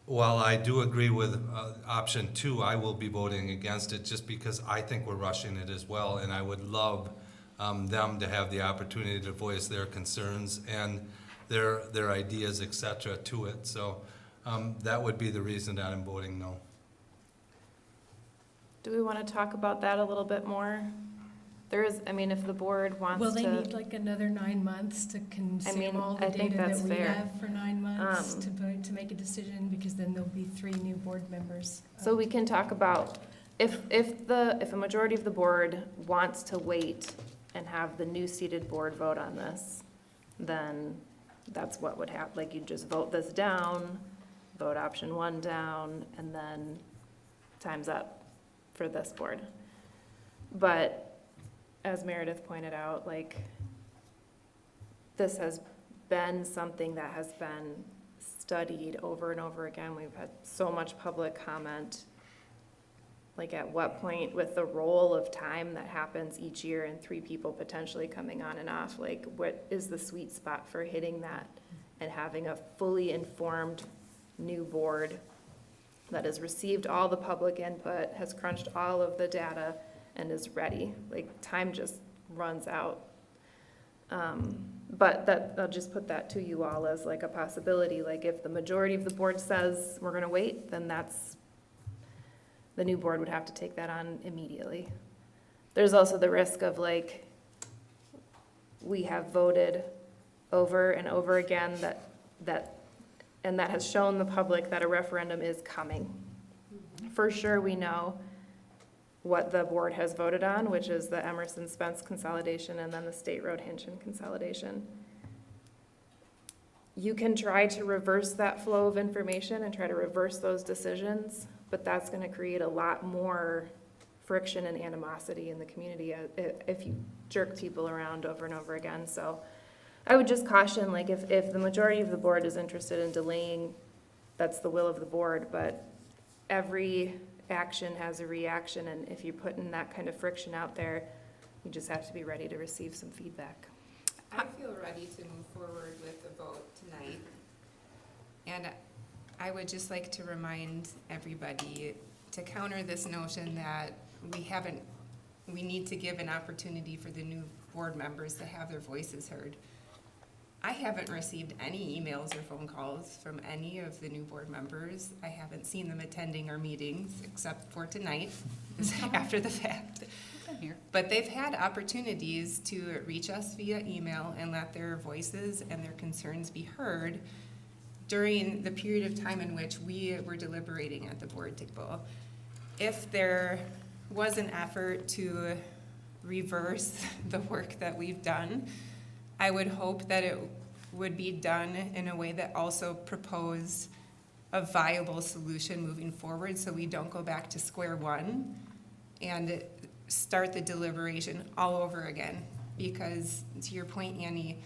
while I do agree with option 2, I will be voting against it just because I think we're rushing it as well, and I would love them to have the opportunity to voice their concerns and their ideas, et cetera, to it. So that would be the reason that I'm voting no. Do we want to talk about that a little bit more? There is, I mean, if the board wants to. Will they need like another 9 months to consume all the I think data that's that we fair. have for 9 months to make a decision? Because then there'll be 3 new board members. So we can talk about, if a majority of the board wants to wait and have the new seated board vote on this, then that's what would happen. Like, you just vote this down, vote option 1 down, and then time's up for this board. But as Meredith pointed out, like, this has been something that has been studied over and over again. We've had so much public comment. Like, at what point, with the roll of time that happens each year and 3 people potentially coming on and off, like, what is the sweet spot for hitting that and having a fully informed new board that has received all the public input, has crunched all of the data, and is ready? Like, time just runs out. But I'll just put that to you all as like a possibility. Like, if the majority of the board says we're gonna wait, then the new board would have to take that on immediately. There's also the risk of, like, we have voted over and over again that has shown the public that a referendum is coming. For sure, we know what the board has voted on, which is the Emerson Spence consolidation and then the State Road Hinchin consolidation. You can try to reverse that flow of information and try to reverse those decisions, but that's gonna create a lot more friction and animosity in the community if you jerk people around over and over again. So I would just caution, like, if the majority of the board is interested in delaying, that's the will of the board, but every action has a reaction, and if you're putting that kind of friction out there, you just have to be ready to receive some feedback. I feel ready to move forward with the vote tonight. And I would just like to remind everybody to counter this notion that we need to give an opportunity for the new board members to have their voices heard. I haven't received any emails or phone calls from any of the new board members. I haven't seen them attending our meetings except for tonight, after the fact. But they've had opportunities to reach us via email and let their voices and their concerns be heard during the period of time in which we were deliberating at the board table. If there was an effort to reverse the work that we've done, I would hope that it would be done in a way that also proposed a viable solution moving forward, so we don't go back to square one and start the deliberation all over again. Because, to your point, Annie,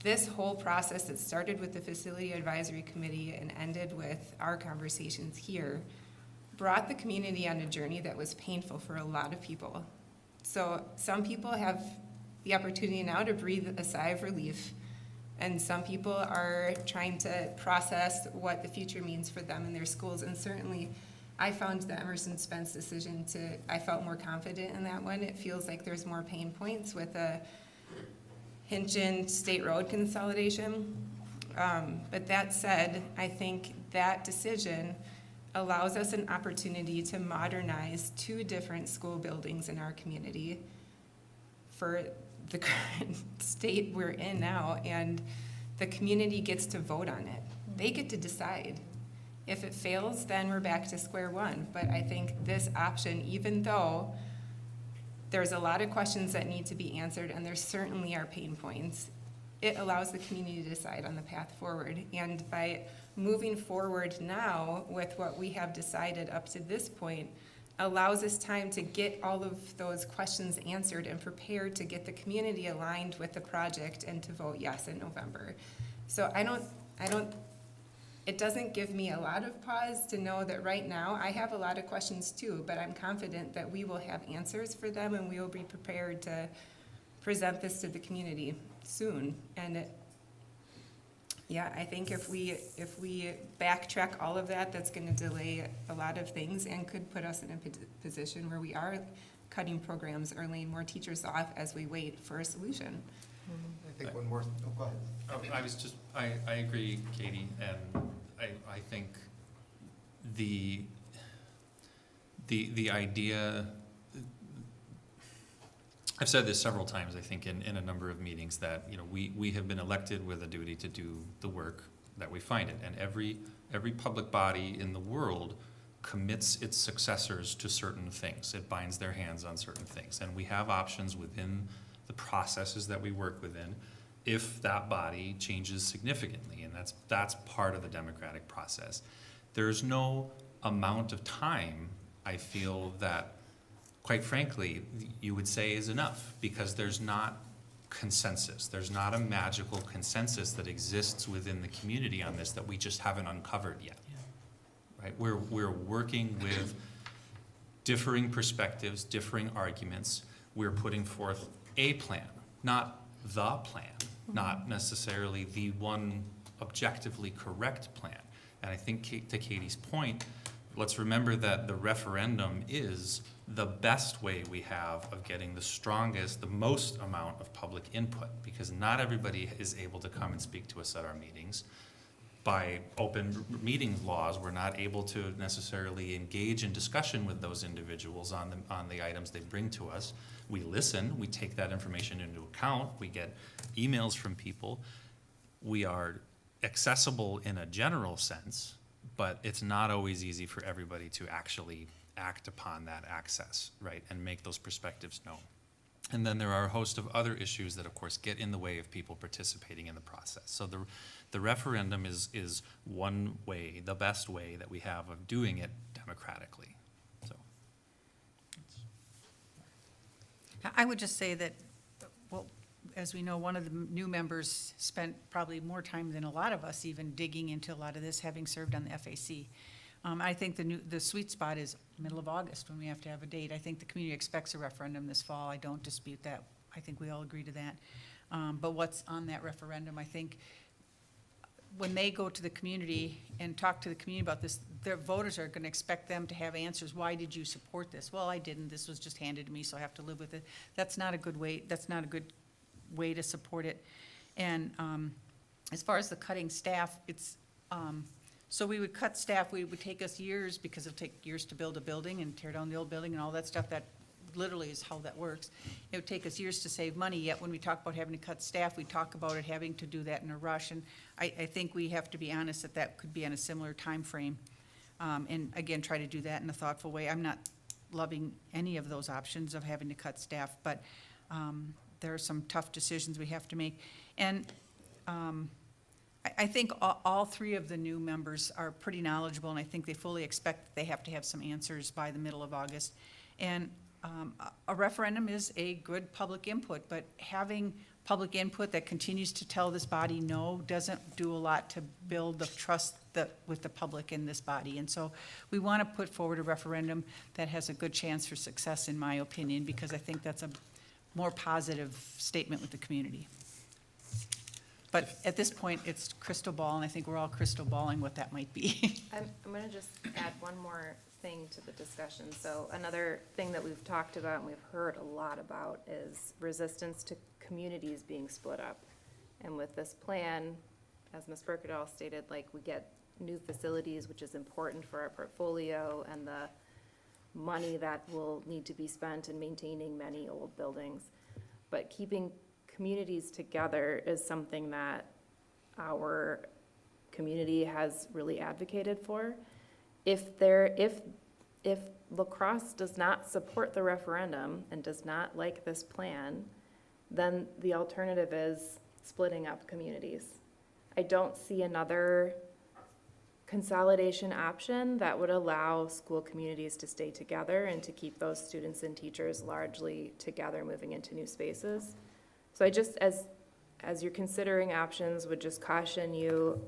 this whole process that started with the Facility Advisory Committee and ended with our conversations here brought the community on a journey that was painful for a lot of people. So some people have the opportunity now to breathe a sigh of relief, and some people are trying to process what the future means for them and their schools. And certainly I found the Emerson Spence decision I felt more confident in that one. It feels like there's more pain points with a Hinchin State Road consolidation. But that said, I think that decision allows us an opportunity to modernize 2 different school buildings in our community for the current state we're in now, and the community gets to vote on it. They get to decide. If it fails, then we're back to square one. But I think this option, even though there's a lot of questions that need to be answered, and there certainly are pain points, it allows the community to decide on the path forward. And by moving forward now with what we have decided up to this point, allows us time to get all of those questions answered and prepared to get the community aligned with the project and to vote yes in November. So it doesn't give me a lot of pause to know that right now I have a lot of questions too, but I'm confident that we will have answers for them and we will be prepared to present this to the community soon. And I think if we backtrack all of that, that's going to delay a lot of things and could put us in a position where we are cutting programs or laying more teachers off as we wait for a solution. I think one more, go ahead. I agree, Katie, and I think the idea, I've said this several times, I think, in a number of meetings, that, you know, we have been elected with a duty to do the work that we find it, and every public body in the world commits its successors to certain things. It binds their hands on certain things, and we have options within the processes that we work within if that body changes significantly, and that's part of the democratic process. There's no amount of time, I feel, that, quite frankly, you would say is enough, because there's not consensus. There's not a magical consensus that exists within the community on this that we just haven't uncovered yet. Right? We're working with differing perspectives, differing arguments. We're putting forth a plan, not the plan, not necessarily the one objectively correct plan. And I think, to Katie's point, let's remember that the referendum is the best way we have of getting the strongest, the most amount of public input, because not everybody is able to come and speak to us at our meetings. By open meeting laws, we're not able to necessarily engage in discussion with those individuals on the items they bring to us. We listen, we take that information into account, we get emails from people. We are accessible in a general sense, but it's not always easy for everybody to actually act upon that access, right, and make those perspectives known. And then there are a host of other issues that, of course, get in the way of people participating in the process. So the referendum is one way, the best way that we have of doing it democratically. So, I would just say that, well, as we know, one of the new members spent probably more time than a lot of us even digging into a lot of this, having served on the FAC. I think the sweet spot is middle of August when we have to have a date. I think the community expects a referendum this fall. I don't dispute that. I think we all agree to that. But what's on that referendum, I think when they go to the community and talk to the community about this, their voters are going to expect them to have answers. Why did you support this? Well, I didn't. This was just handed to me, so I have to live with it. That's not a good way. That's not a good way to support it. And as far as the cutting staff, it's so we would cut staff. We would take us years, because it'll take years to build a building and tear down the old building and all that stuff. That literally is how that works. It would take us years to save money, yet when we talk about having to cut staff, we talk about it having to do that in a rush. And I think we have to be honest that that could be on a similar time frame. And again, try to do that in a thoughtful way. I'm not loving any of those options of having to cut staff, but there are some tough decisions we have to make. And I think all three of the new members are pretty knowledgeable, and I think they fully expect that they have to have some answers by the middle of August. And a referendum is a good public input, but having public input that continues to tell this body no doesn't do a lot to build the trust with the public in this body. And so we want to put forward a referendum that has a good chance for success, in my opinion, because I think that's a more positive statement with the community. But at this point, it's crystal ball, and I think we're all crystal balling what that might be. I'm going to just add one more thing to the discussion. So another thing that we've talked about and we've heard a lot about is resistance to communities being split up. And with this plan, as Ms. Berkedahl stated, like, we get new facilities, which is important for our portfolio, and the money that will need to be spent in maintaining many old buildings. But keeping communities together is something that our community has really advocated for. If La Crosse does not support the referendum and does not like this plan, then the alternative is splitting up communities. I don't see another consolidation option that would allow school communities to stay together and to keep those students and teachers largely together moving into new spaces. So I just, as you're considering options, would just caution you,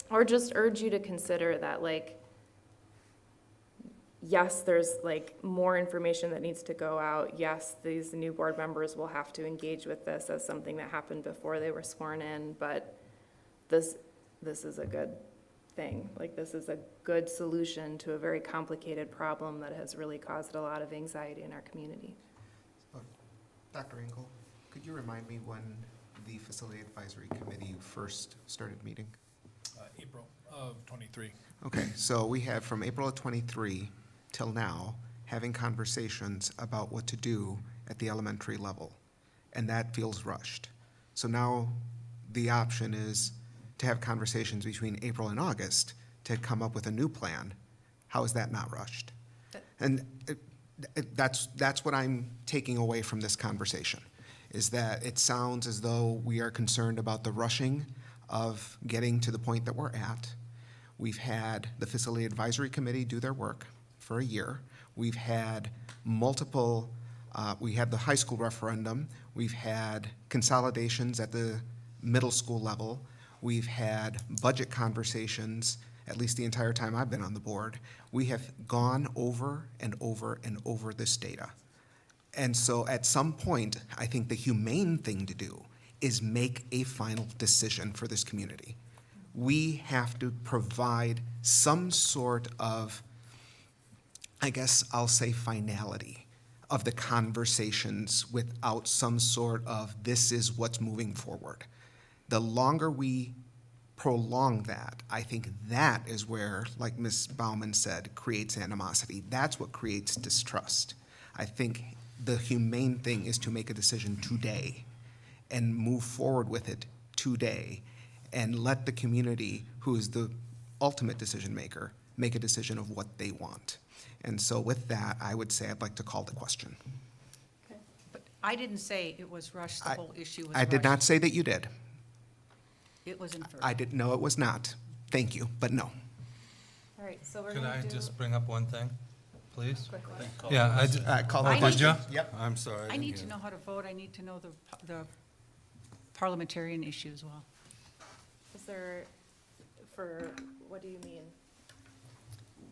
or just urge you to consider that, like, yes, there's like more information that needs to go out. Yes, these new board members will have to engage with this as something that happened before they were sworn in, but this is a good thing. Like, this is a good solution to a very complicated problem that has really caused a lot of anxiety in our community. Dr. Engel, could you remind me when the Facility Advisory Committee first started meeting? April of 23. Okay, so we have from April of 23 till now having conversations about what to do at the elementary level, and that feels rushed. So now the option is to have conversations between April and August to come up with a new plan. How is that not rushed? And that's what I'm taking away from this conversation, is that it sounds as though we are concerned about the rushing of getting to the point that we're at. We've had the Facility Advisory Committee do their work for a year. We've had multiple, we had the high school referendum. We've had consolidations at the middle school level. We've had budget conversations, at least the entire time I've been on the board. We have gone over and over and over this data. And so at some point, I think the humane thing to do is make a final decision for this community. We have to provide some sort of, I guess I'll say, finality of the conversations without some sort of this is what's moving forward. The longer we prolong that, I think that is where, like Ms. Bauman said, creates animosity. That's what creates distrust. I think the humane thing is to make a decision today and move forward with it today and let the community, who is the ultimate decision maker, make a decision of what they want. And so with that, I would say I'd like to call the question. But I didn't say it was rushed, the whole issue was I did not rushed. say that you did. It was inferred. I didn't know it was not. Thank you, but no. All right, so we're Could gonna I do. just bring up one thing, please? Quickly. Yeah, Call the I need question. to- Yep. I'm sorry. I didn't need hear. to know how to vote. I need to know the parliamentarian issue as well. Is there, for, what do you mean?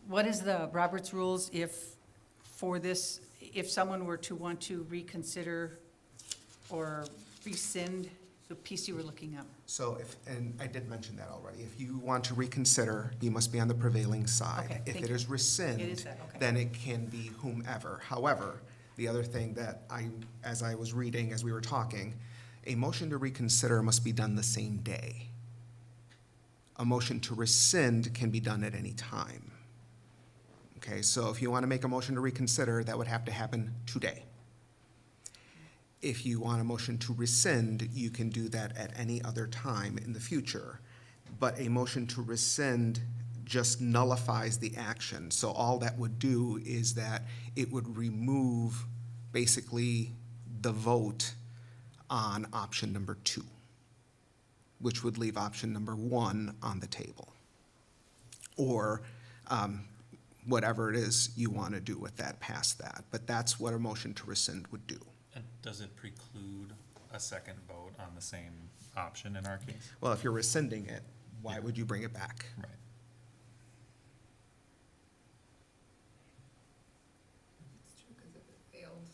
What is the Roberts rules if, for this, if someone were to want to reconsider or rescind the piece you were looking up? So if, and I did mention that already, if you want to reconsider, you must be on the prevailing side. Okay, If thank it you. is rescind, It is that, okay. then it can be whomever. However, the other thing that as I was reading, as we were talking, a motion to reconsider must be done the same day. A motion to rescind can be done at any time. Okay, so if you want to make a motion to reconsider, that would have to happen today. If you want a motion to rescind, you can do that at any other time in the future. But a motion to rescind just nullifies the action. So all that would do is that it would remove basically the vote on option number 2, which would leave option number 1 on the table. Or whatever it is you want to do with that, past that. But that's what a motion to rescind would do. And does it preclude a second vote on the same option in our case? Well, if you're rescinding it, why would you bring it back? Right. It's true, because if it failed,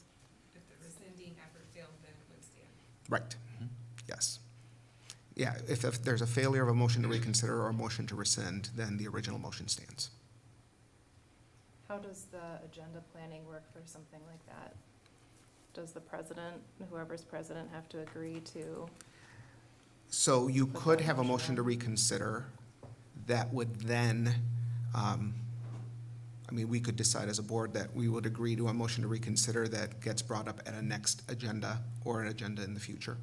if the rescinding effort failed, then it would stand. Right, yes. Yeah, if there's a failure of a motion to reconsider or a motion to rescind, then the original motion stands. How does the agenda planning work for something like that? Does the president, whoever's president, have to agree to? So you could have a motion to reconsider that would then, we could decide as a board that we would agree to a motion to reconsider that gets brought up at a next agenda or an agenda in the future.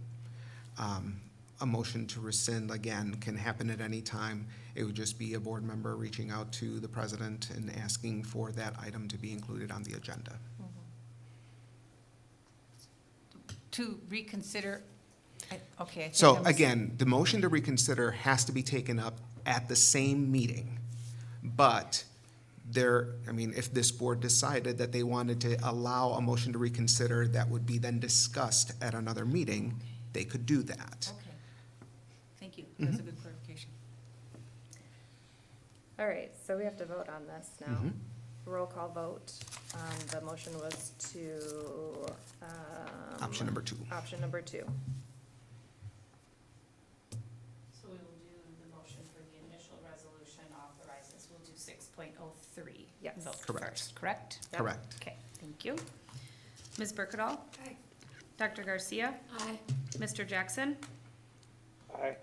A motion to rescind, again, can happen at any time. It would just be a board member reaching out to the president and asking for that item to be included on the agenda. To reconsider Okay. I think So I'm- again, the motion to reconsider has to be taken up at the same meeting. But if this board decided that they wanted to allow a motion to reconsider that would be then discussed at another meeting, they could do that. Okay. Thank you. That's a good clarification. All right, so we have to vote on this now. Mhm. Roll call vote. The motion was to, Option number 2. option number 2. So we will do the motion for the initial resolution authorizes, we'll do 6.03. Yes. vote Correct. first, correct? Yep. Correct. Okay. Thank you. Ms. Berkedal? Aye. Dr. Garcia? Aye. Mr. Jackson? Aye.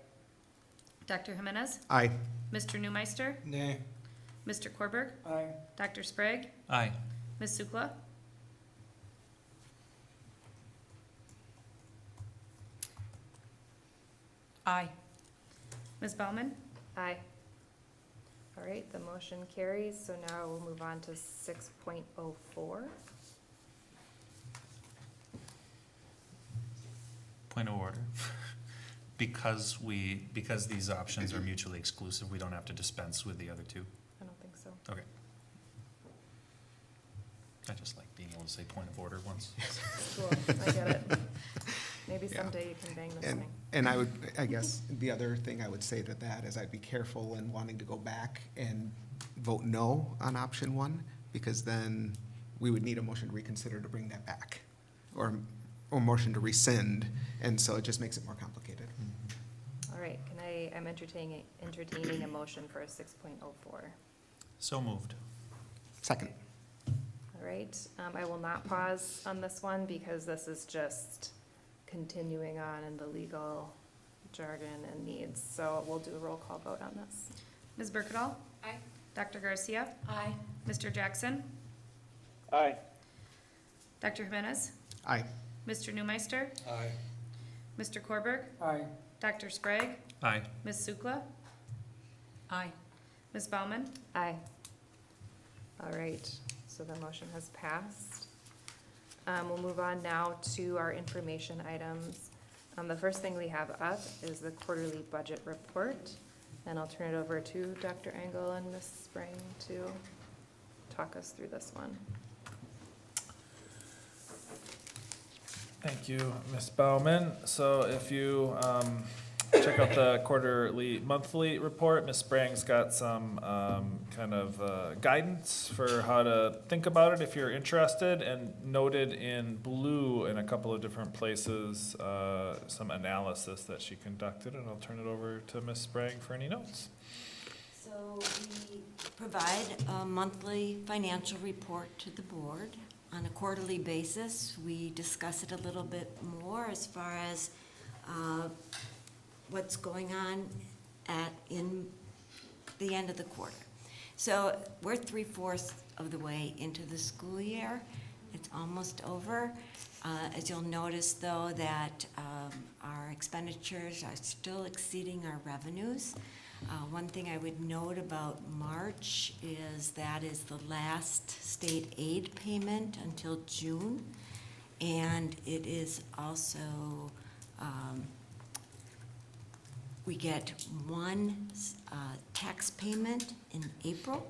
Dr. Jimenez? Aye. Mr. Newmeister? Nay. Mr. Korberg? Aye. Dr. Sprague? Aye. Ms. Sukla? Aye. Ms. Baumann? Aye. All right, the motion carries, so now we'll move on to 6.04. Point of order. Because these options are mutually exclusive, we don't have to dispense with the other two? I don't think so. Okay. I just like being able to say point of order once. Cool, I get it. Maybe Yeah. someday you can bang this And, thing. and I guess the other thing I would say to that is I'd be careful in wanting to go back and vote no on option 1, because then we would need a motion to reconsider to bring that back, or motion to rescind, and so it just makes it more complicated. All right, I'm entertaining a motion for a 6.04. So moved. Second. All right, I will not pause on this one because this is just continuing on in the legal jargon and needs. So we'll do a roll call vote on this. Ms. Berkedal? Aye. Dr. Garcia? Aye. Mr. Jackson? Aye. Dr. Jimenez? Aye. Mr. Newmeister? Aye. Mr. Korberg? Aye. Dr. Sprague? Aye. Ms. Sukla? Aye. Ms. Baumann? Aye. All right, so the motion has passed. We'll move on now to our information items. The first thing we have up is the quarterly budget report, and I'll turn it over to Dr. Engel and Ms. Spring to talk us through this one. Thank you, Ms. Baumann. So if you check out the quarterly, monthly report, Ms. Sprang's got some kind of guidance for how to think about it if you're interested, and noted in blue in a couple of different places some analysis that she conducted, and I'll turn it over to Ms. Sprang for any notes. So we provide a monthly financial report to the board. On a quarterly basis, we discuss it a little bit more as far as what's going on in the end of the quarter. So we're 3/4 of the way into the school year. It's almost over. As you'll notice, though, that our expenditures are still exceeding our revenues. One thing I would note about March is that is the last state aid payment until June. And it is also, we get one tax payment in April.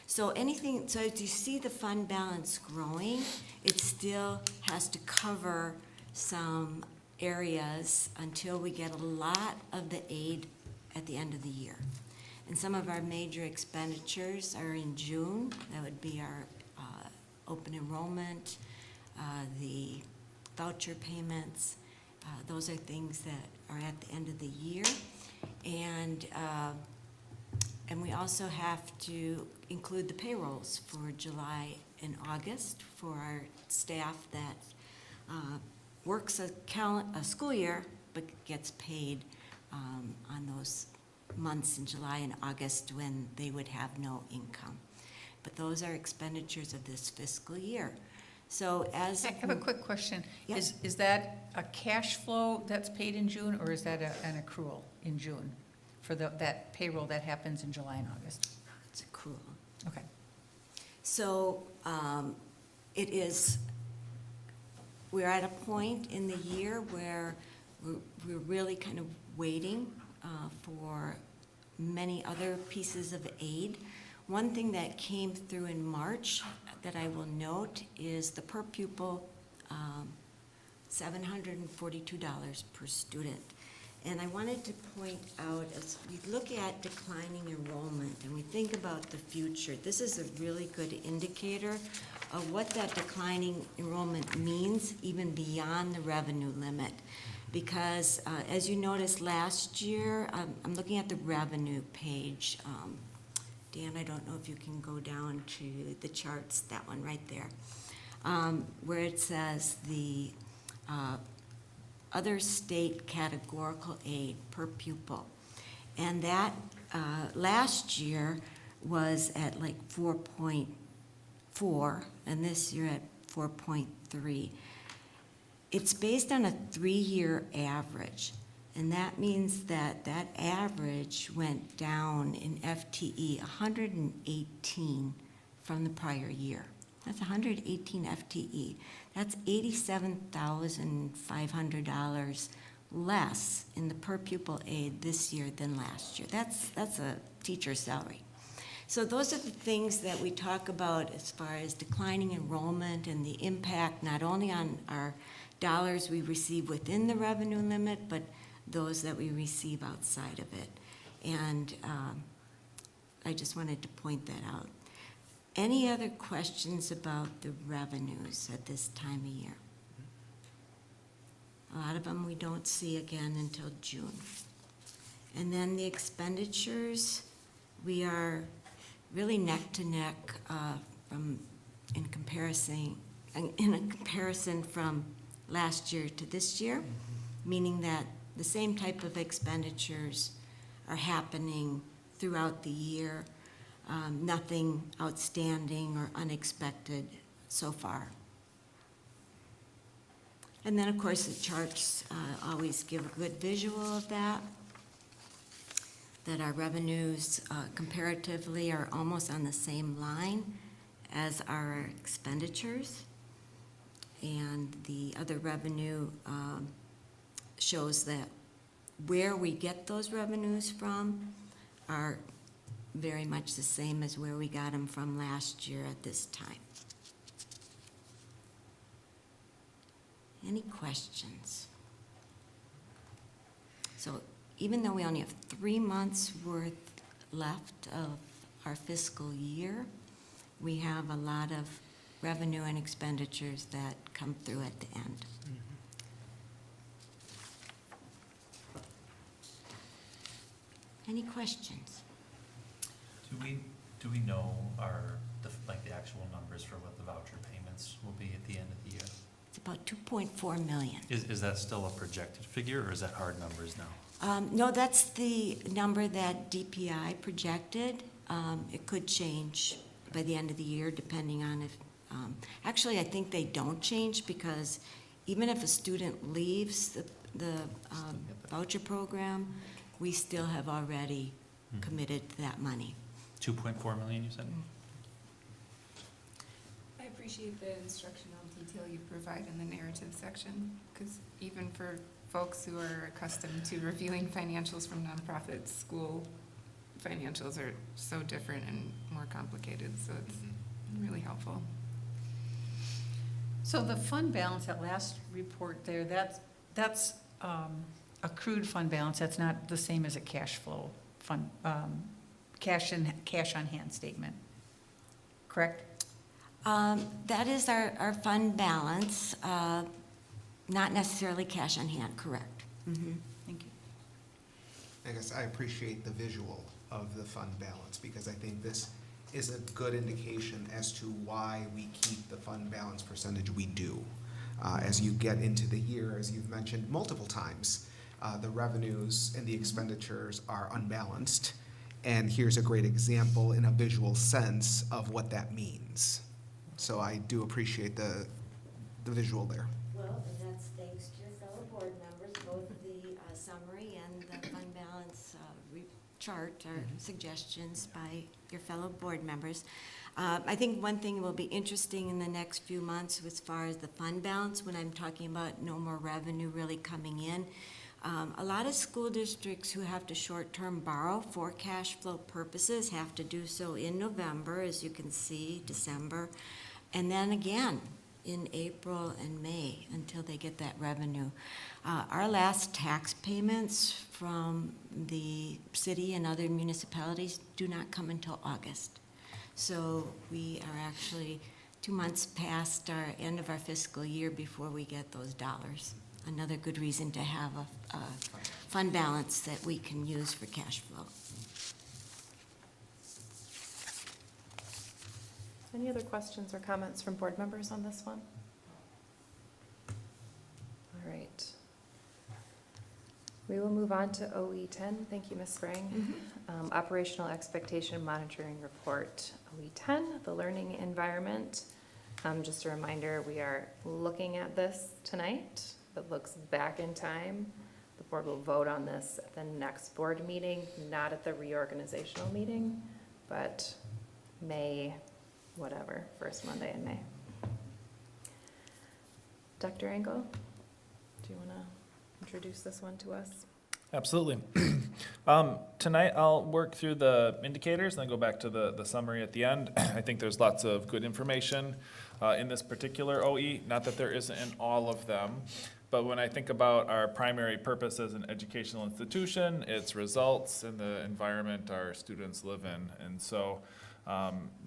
So so as you see the fund balance growing, it still has to cover some areas until we get a lot of the aid at the end of the year. And some of our major expenditures are in June. That would be our open enrollment, the voucher payments. Those are things that are at the end of the year. And we also have to include the payrolls for July and August for our staff that works a school year but gets paid on those months in July and August when they would have no income. But those are expenditures of this fiscal year. So as I have a quick question. Yeah. Is that a cash flow that's paid in June, or is that an accrual in June for that payroll that happens in July and August? It's accrual. Okay. So we're at a point in the year where we're really kind of waiting for many other pieces of aid. One thing that came through in March that I will note is the per pupil, $742 per student. And I wanted to point out, as we look at declining enrollment and we think about the future, this is a really good indicator of what that declining enrollment means, even beyond the revenue limit. Because as you noticed last year, I'm looking at the revenue page. Dan, I don't know if you can go down to the charts, that one right there, where it says the other state categorical aid per pupil. And that last year was at like 4.4, and this year at 4.3. It's based on a 3-year average, and that means that that average went down in FTE 118 from the prior year. That's 118 FTE. That's $87,500 less in the per pupil aid this year than last year. That's a teacher's salary. So those are the things that we talk about as far as declining enrollment and the impact not only on our dollars we receive within the revenue limit, but those that we receive outside of it. And I just wanted to point that out. Any other questions about the revenues at this time of year? A lot of them we don't see again until June. And then the expenditures, we are really neck to neck in a comparison from last year to this year, meaning that the same type of expenditures are happening throughout the year. Nothing outstanding or unexpected so far. And then, of course, the charts always give a good visual of that our revenues comparatively are almost on the same line as our expenditures. And the other revenue shows that where we get those revenues from are very much the same as where we got them from last year at this time. Any questions? So even though we only have 3 months worth left of our fiscal year, we have a lot of revenue and expenditures that come through at the end. Any questions? Do we know the actual numbers for what the voucher payments will be at the end of the year? It's about 2.4 million. Is that still a projected figure, or is that hard numbers now? No, that's the number that DPI projected. It could change by the end of the year, depending on if, actually, I think they don't change, because even if a student leaves the voucher program, we still have already committed to that money. 2.4 million, you said? I appreciate the instructional detail you provide in the narrative section, because even for folks who are accustomed to reviewing financials from nonprofits, school financials are so different and more complicated, so it's really helpful. So the fund balance, that last report there, that's accrued fund balance. That's not the same as a cash flow fund, cash on hand statement, correct? That is our fund balance, not necessarily cash on hand, correct. Thank you. I guess I appreciate the visual of the fund balance, because I think this is a good indication as to why we keep the fund balance percentage we do. As you get into the year, as you've mentioned multiple times, the revenues and the expenditures are unbalanced. And here's a great example in a visual sense of what that means. So I do appreciate the visual there. Well, and that's thanks to your fellow board members, both the summary and the fund balance chart or suggestions by your fellow board members. I think one thing will be interesting in the next few months as far as the fund balance, when I'm talking about no more revenue really coming in. A lot of school districts who have to short-term borrow for cash flow purposes have to do so in November, as you can see, December, and then again in April and May until they get that revenue. Our last tax payments from the city and other municipalities do not come until August. So we are actually 2 months past our end of our fiscal year before we get those dollars. Another good reason to have a fund balance that we can use for cash flow. Any other questions or comments from board members on this one? All right. We will move on to OE 10. Thank you, Ms. Sprang. Operational Expectation Monitoring Report. OE 10, the learning environment. Just a reminder, we are looking at this tonight. It looks back in time. The board will vote on this at the next board meeting, not at the reorganizational meeting, but May, whatever, first Monday in May. Dr. Engel, do you want to introduce this one to us? Absolutely. Tonight I'll work through the indicators and then go back to the summary at the end. I think there's lots of good information in this particular OE, not that there isn't in all of them, but when I think about our primary purpose as an educational institution, it's results and the environment our students live in. And so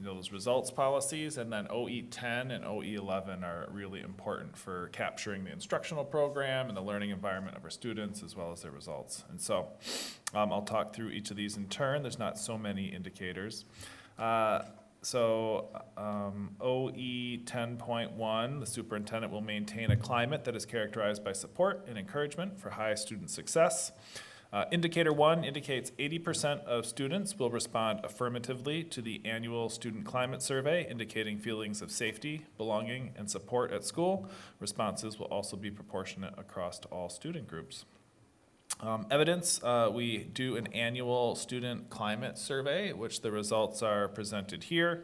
those results policies, and then OE 10 and OE 11 are really important for capturing the instructional program and the learning environment of our students as well as their results. And so I'll talk through each of these in turn. There's not so many indicators. OE 10.1, the superintendent will maintain a climate that is characterized by support and encouragement for high student success. Indicator 1 indicates 80% of students will respond affirmatively to the annual student climate survey, indicating feelings of safety, belonging, and support at school. Responses will also be proportionate across all student groups. Evidence, we do an annual student climate survey, which the results are presented here.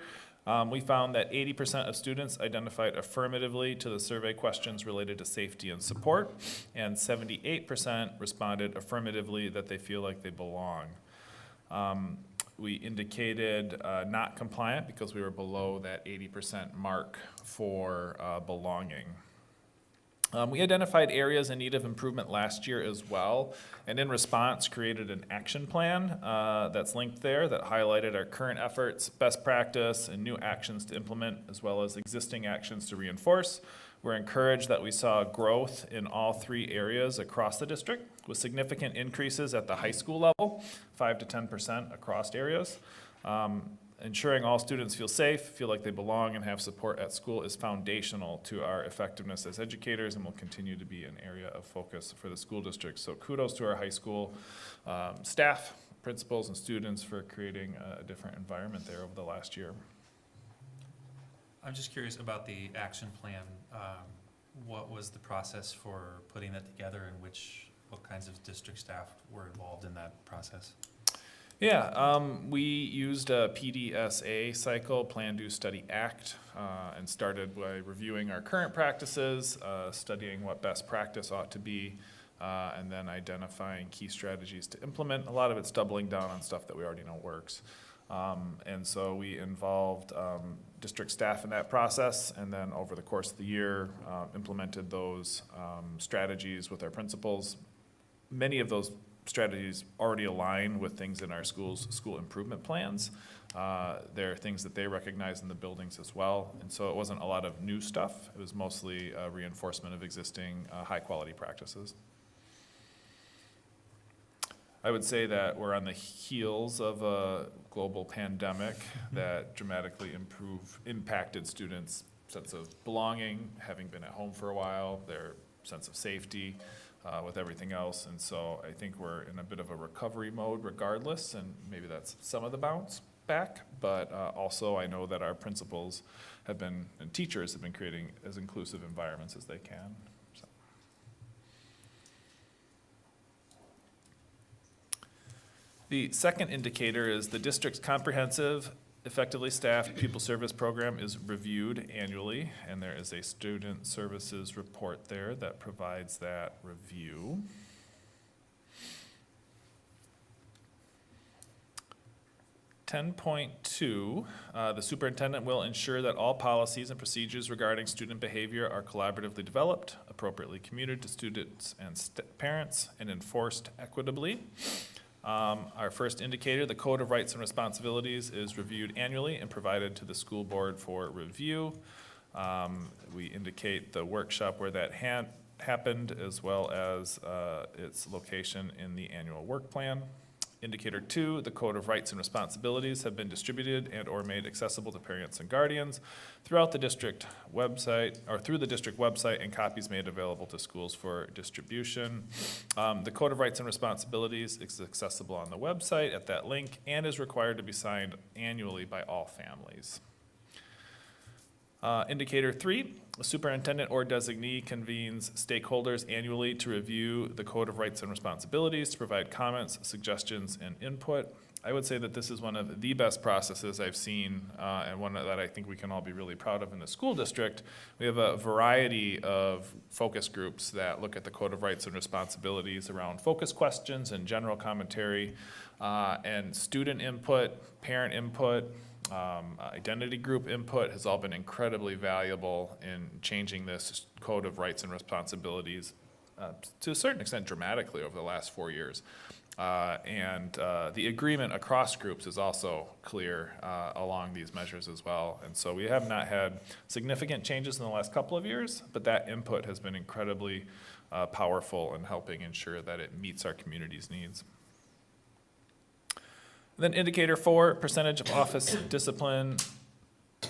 We found that 80% of students identified affirmatively to the survey questions related to safety and support, and 78% responded affirmatively that they feel like they belong. We indicated not compliant because we were below that 80% mark for belonging. We identified areas in need of improvement last year as well, and in response created an action plan that's linked there that highlighted our current efforts, best practice, and new actions to implement, as well as existing actions to reinforce. We're encouraged that we saw growth in all 3 areas across the district, with significant increases at the high school level, 5 to 10% across areas. Ensuring all students feel safe, feel like they belong, and have support at school is foundational to our effectiveness as educators and will continue to be an area of focus for the school district. So kudos to our high school staff, principals, and students for creating a different environment there over the last year. I'm just curious about the action plan. What was the process for putting that together, and what kinds of district staff were involved in that process? Yeah, we used a PDSA cycle, Plan, Do, Study, Act, and started by reviewing our current practices, studying what best practice ought to be, and then identifying key strategies to implement. A lot of it's doubling down on stuff that we already know works. And so we involved district staff in that process, and then over the course of the year, implemented those strategies with our principals. Many of those strategies already align with things in our school's school improvement plans. There are things that they recognize in the buildings as well, and so it wasn't a lot of new stuff. It was mostly reinforcement of existing high-quality practices. I would say that we're on the heels of a global pandemic that dramatically impacted students' sense of belonging, having been at home for a while, their sense of safety, with everything else. And so I think we're in a bit of a recovery mode regardless, and maybe that's some of the bounce back, but also I know that our principals and teachers have been creating as inclusive environments as they can. So. The second indicator is the district's comprehensive, effectively staffed pupil service program is reviewed annually, and there is a student services report there that provides that review. 10.2, the superintendent will ensure that all policies and procedures regarding student behavior are collaboratively developed, appropriately communicated to students and parents, and enforced equitably. Our first indicator, the Code of Rights and Responsibilities, is reviewed annually and provided to the school board for review. We indicate the workshop where that happened, as well as its location in the annual work plan. Indicator 2, the Code of Rights and Responsibilities have been distributed and or made accessible to parents and guardians throughout the district website, or through the district website, and copies made available to schools for distribution. The Code of Rights and Responsibilities is accessible on the website at that link and is required to be signed annually by all families. Indicator 3, the superintendent or designee convenes stakeholders annually to review the Code of Rights and Responsibilities, to provide comments, suggestions, and input. I would say that this is one of the best processes I've seen, and one that I think we can all be really proud of in the school district. We have a variety of focus groups that look at the Code of Rights and Responsibilities around focus questions and general commentary, and student input, parent input, identity group input has all been incredibly valuable in changing this Code of Rights and Responsibilities to a certain extent dramatically over the last 4 years. And the agreement across groups is also clear along these measures as well. And so we have not had significant changes in the last couple of years, but that input has been incredibly powerful in helping ensure that it meets our community's needs. Then indicator 4, percentage of office discipline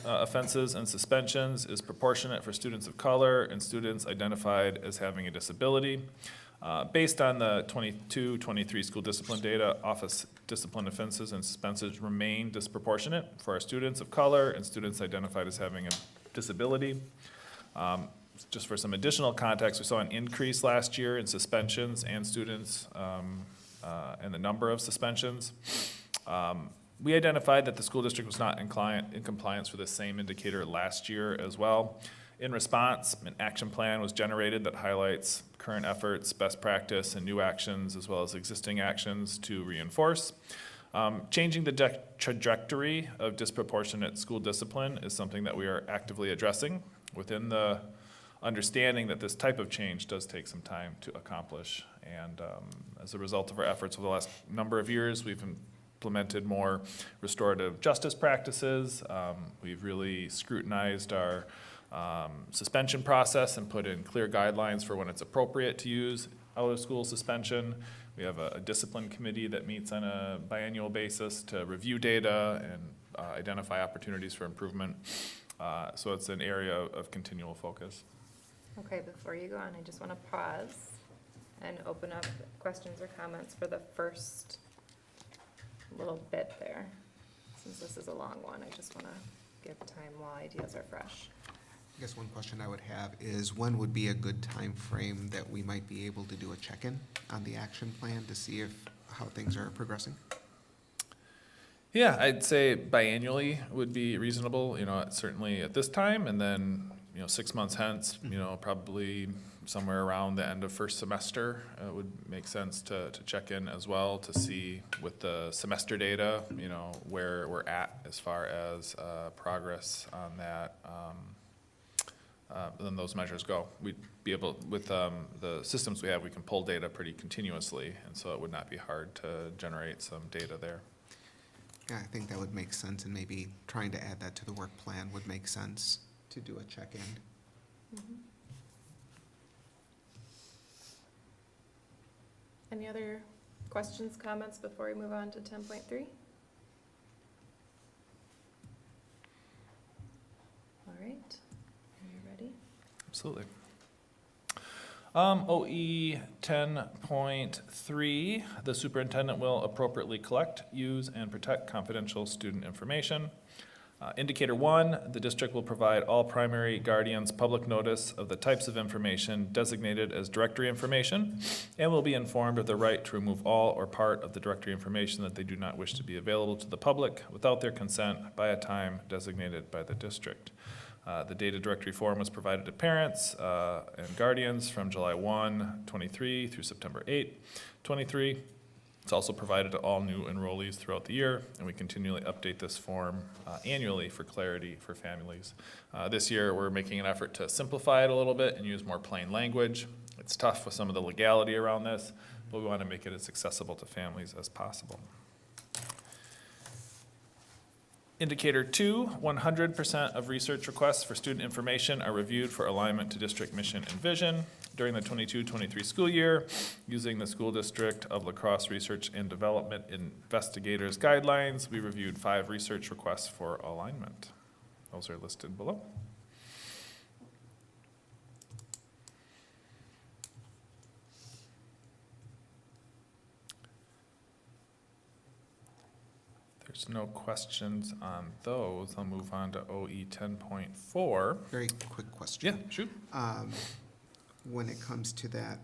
offenses and suspensions is proportionate for students of color and students identified as having a disability. Based on the 22-23 school discipline data, office discipline offenses and suspensions remain disproportionate for our students of color and students identified as having a disability. Just for some additional context, we saw an increase last year in suspensions and students and the number of suspensions. We identified that the school district was not in compliance with the same indicator last year as well. In response, an action plan was generated that highlights current efforts, best practice, and new actions, as well as existing actions to reinforce. Changing the trajectory of disproportionate school discipline is something that we are actively addressing within the understanding that this type of change does take some time to accomplish. And as a result of our efforts over the last number of years, we've implemented more restorative justice practices. We've really scrutinized our suspension process and put in clear guidelines for when it's appropriate to use out-of-school suspension. We have a discipline committee that meets on a biannual basis to review data and identify opportunities for improvement. So it's an area of continual focus. Okay, before you go on, I just want to pause and open up questions or comments for the first little bit there. Since this is a long one, I just want to give time while ideas are fresh. I guess one question I would have is when would be a good time frame that we might be able to do a check-in on the action plan to see how things are progressing? Yeah, I'd say biannually would be reasonable, certainly at this time, and then, 6 months hence, probably somewhere around the end of first semester, would make sense to check in as well to see with the semester data, where we're at as far as progress on that. Then those measures go. We'd be able, with the systems we have, we can pull data pretty continuously, and so it would not be hard to generate some data there. Yeah, I think that would make sense, and maybe trying to add that to the work plan would make sense to do a check-in. Mm-hmm. Any other questions, comments before we move on to 10.3? All right, are you ready? Absolutely. OE 10.3, the superintendent will appropriately collect, use, and protect confidential student information. Indicator 1, the district will provide all primary guardians public notice of the types of information designated as directory information and will be informed of the right to remove all or part of the directory information that they do not wish to be available to the public without their consent by a time designated by the district. The data directory form was provided to parents and guardians from July 1, 23 through September 8, 23. It's also provided to all new enrollees throughout the year, and we continually update this form annually for clarity for families. This year, we're making an effort to simplify it a little bit and use more plain language. It's tough with some of the legality around this, but we want to make it as accessible to families as possible. Indicator 2, 100% of research requests for student information are reviewed for alignment to district mission and vision. During the 22-23 school year, using the School District of La Crosse Research and Development Investigators Guidelines, we reviewed 5 research requests for alignment. Those are listed below. There's no questions on those. I'll move on to OE 10.4. Very quick question. Yeah, shoot. When it comes to that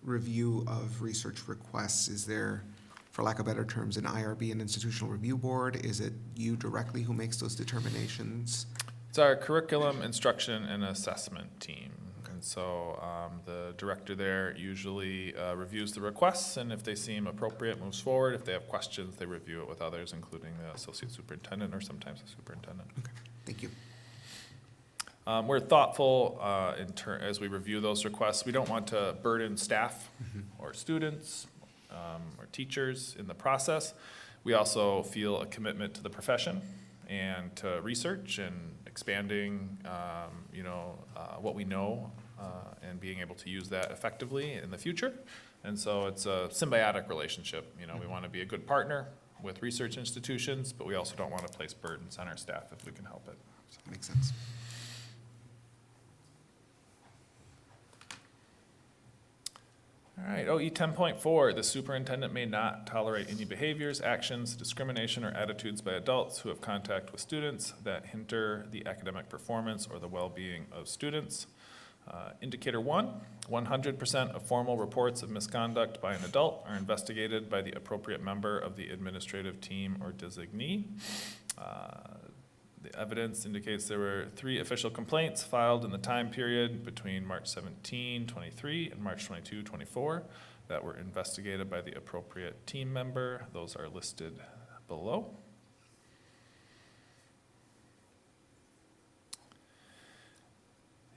review of research requests, is there, for lack of better terms, an IRB, an institutional review board? Is it you directly who makes those determinations? It's our curriculum, instruction, and assessment team. And so the director there usually reviews the requests, and if they seem appropriate, moves forward. If they have questions, they review it with others, including the associate superintendent or sometimes the superintendent. Okay, thank you. We're thoughtful as we review those requests. We don't want to burden staff or students or teachers in the process. We also feel a commitment to the profession and to research and expanding, what we know and being able to use that effectively in the future. And so it's a symbiotic relationship. We want to be a good partner with research institutions, but we also don't want to place burdens on our staff if we can help it. So. Makes sense. All right, OE 10.4, the superintendent may not tolerate any behaviors, actions, discrimination, or attitudes by adults who have contact with students that hinder the academic performance or the well-being of students. Indicator 1, 100% of formal reports of misconduct by an adult are investigated by the appropriate member of the administrative team or designee. The evidence indicates there were 3 official complaints filed in the time period between March 17, 23 and March 22, 24 that were investigated by the appropriate team member. Those are listed below.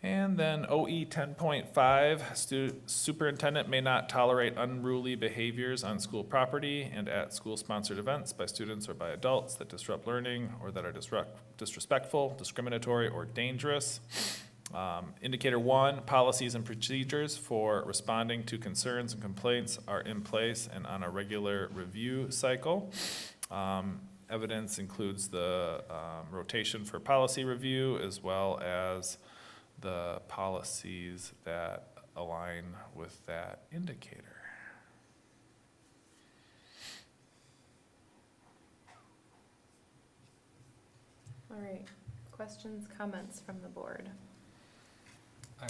And then OE 10.5, superintendent may not tolerate unruly behaviors on school property and at school-sponsored events by students or by adults that disrupt learning or that are disrespectful, discriminatory, or dangerous. Indicator 1, policies and procedures for responding to concerns and complaints are in place and on a regular review cycle. Evidence includes the rotation for policy review as well as the policies that align with that indicator. All right, questions, comments from the board? I'm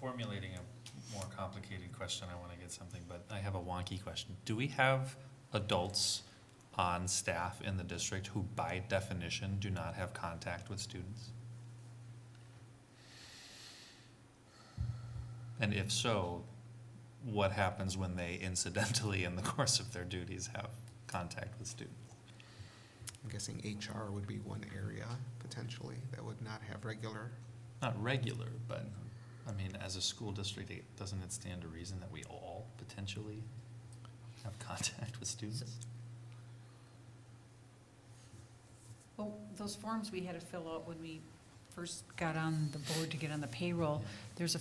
formulating a more complicated question. I want to get something, but I have a wonky question. Do we have adults on staff in the district who by definition do not have contact with students? And if so, what happens when they incidentally in the course of their duties have contact with students? I'm guessing HR would be one area potentially that would not have regular. Not regular, but I mean, as a school district, doesn't it stand to reason that we all potentially have contact with students? Well, those forms we had to fill out when we first got on the board to get on the payroll, there's a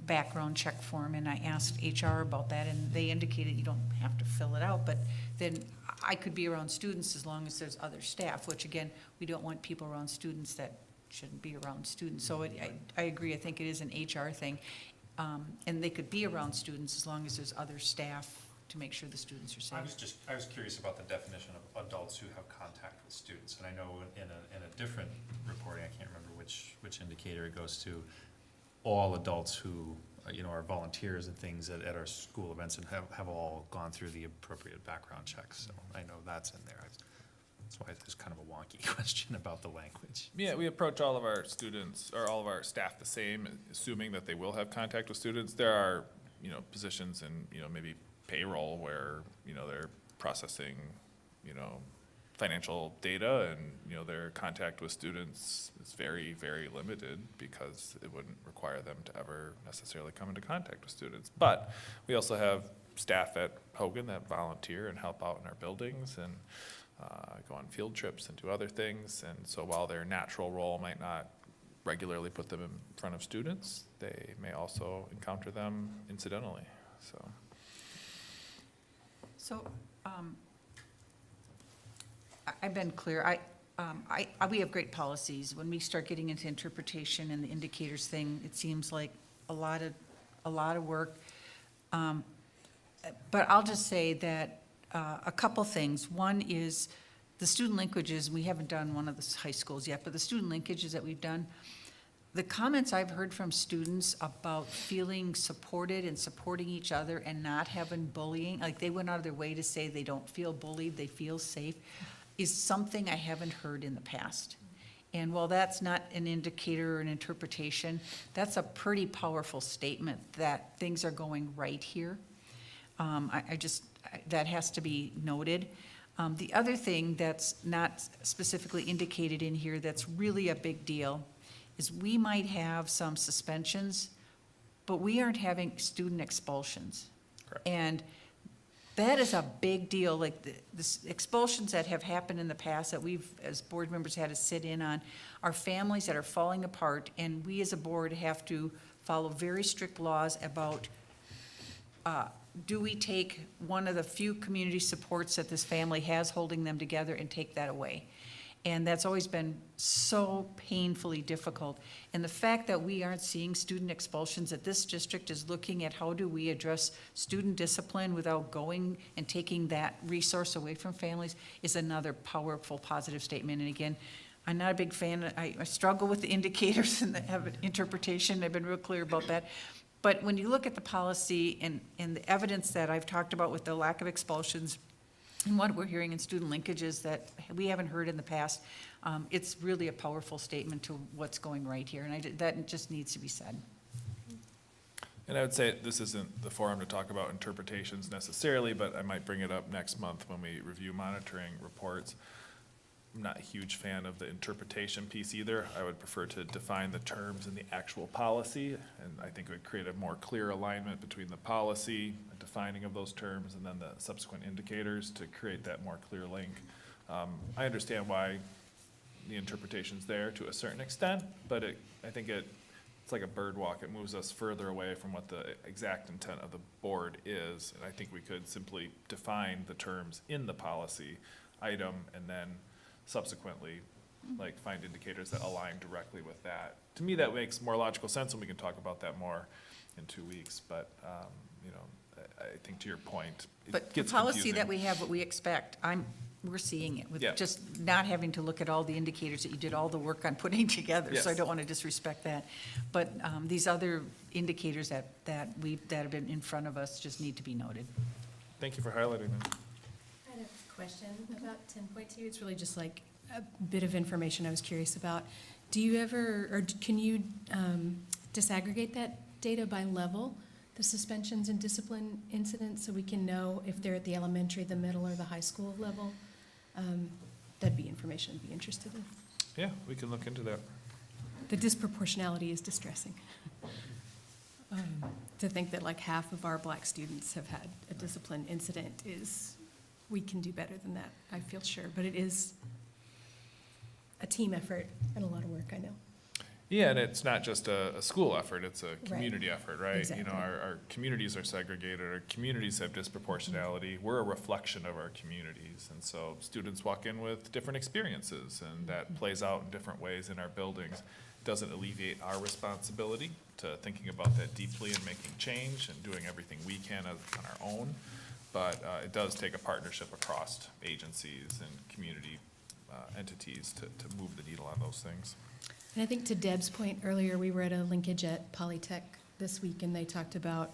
background check form, and I asked HR about that, and they indicated you don't have to fill it out, but then I could be around students as long as there's other staff, which again, we don't want people around students that shouldn't be around students. So I agree, I think it is an HR thing. And they could be around students as long as there's other staff to make sure the students are I safe. was curious about the definition of adults who have contact with students, and I know in a different reporting, I can't remember which indicator it goes to, all adults who, are volunteers and things at our school events and have all gone through the appropriate background checks, so I know that's in there. That's why it's kind of a wonky question about the language. Yeah, we approach all of our students, or all of our staff the same, assuming that they will have contact with students. There are, positions in, maybe payroll where, they're processing, financial data and, their contact with students is very, very limited because it wouldn't require them to ever necessarily come into contact with students. But we also have staff at Hogan that volunteer and help out in our buildings and go on field trips and do other things. And so while their natural role might not regularly put them in front of students, they may also encounter them incidentally, so. So, I've been clear, we have great policies. When we start getting into interpretation and the indicators thing, it seems like a lot of work. But I'll just say that a couple things. One is the student linkages. We haven't done one of the high schools yet, but the student linkages that we've done, the comments I've heard from students about feeling supported and supporting each other and not having bullying, like they went out of their way to say they don't feel bullied, they feel safe, is something I haven't heard in the past. And while that's not an indicator or an interpretation, that's a pretty powerful statement that things are going right here. That has to be noted. The other thing that's not specifically indicated in here that's really a big deal is we might have some suspensions, but we aren't having student expulsions. Correct. And that is a big deal, like the expulsions that have happened in the past that we've, as board members, had to sit in on, are families that are falling apart, and we as a board have to follow very strict laws about do we take one of the few community supports that this family has holding them together and take that away? And that's always been so painfully difficult. And the fact that we aren't seeing student expulsions, that this district is looking at how do we address student discipline without going and taking that resource away from families, is another powerful, positive statement. And again, I'm not a big fan, I struggle with the indicators and the interpretation, I've been real clear about that. But when you look at the policy and the evidence that I've talked about with the lack of expulsions, and what we're hearing in student linkages that we haven't heard in the past, it's really a powerful statement to what's going right here, and that just needs to be said. And I would say this isn't the forum to talk about interpretations necessarily, but I might bring it up next month when we review monitoring reports. I'm not a huge fan of the interpretation piece either. I would prefer to define the terms in the actual policy, and I think it would create a more clear alignment between the policy, the defining of those terms, and then the subsequent indicators to create that more clear link. I understand why the interpretation's there to a certain extent, but I think it's like a bird walk. It moves us further away from what the exact intent of the board is, and I think we could simply define the terms in the policy item and then subsequently, find indicators that align directly with that. To me, that makes more logical sense, and we can talk about that more in 2 weeks, but, I think to your point, But it the gets policy confusing. that we have, what we expect, we're seeing it with Yeah. just not having to look at all the indicators that you did all the work on putting together, so I Yes. don't want to disrespect that. But these other indicators that have been in front of us just need to be noted. Thank you for highlighting that. I had a question about 10.2. It's really just like a bit of information I was curious about. Do you ever, or can you disaggregate that data by level, the suspensions and discipline incidents, so we can know if they're at the elementary, the middle, or the high school level? That'd be information I'd be interested in. Yeah, we can look into that. The disproportionality is distressing. To think that like half of our black students have had a discipline incident we can do better than that, I feel sure. But it is a team effort and a lot of work, I know. Yeah, and it's not just a school effort, it's a community effort, right? Exactly. Our communities are segregated, our communities have disproportionality. We're a reflection of our communities, and so students walk in with different experiences, and that plays out in different ways in our buildings. Doesn't alleviate our responsibility to thinking about that deeply and making change and doing everything we can on our own. but it does take a partnership across agencies and community entities to move the needle on those things. And I think to Deb's point earlier, we were at a linkage at Polytech this week, and they talked about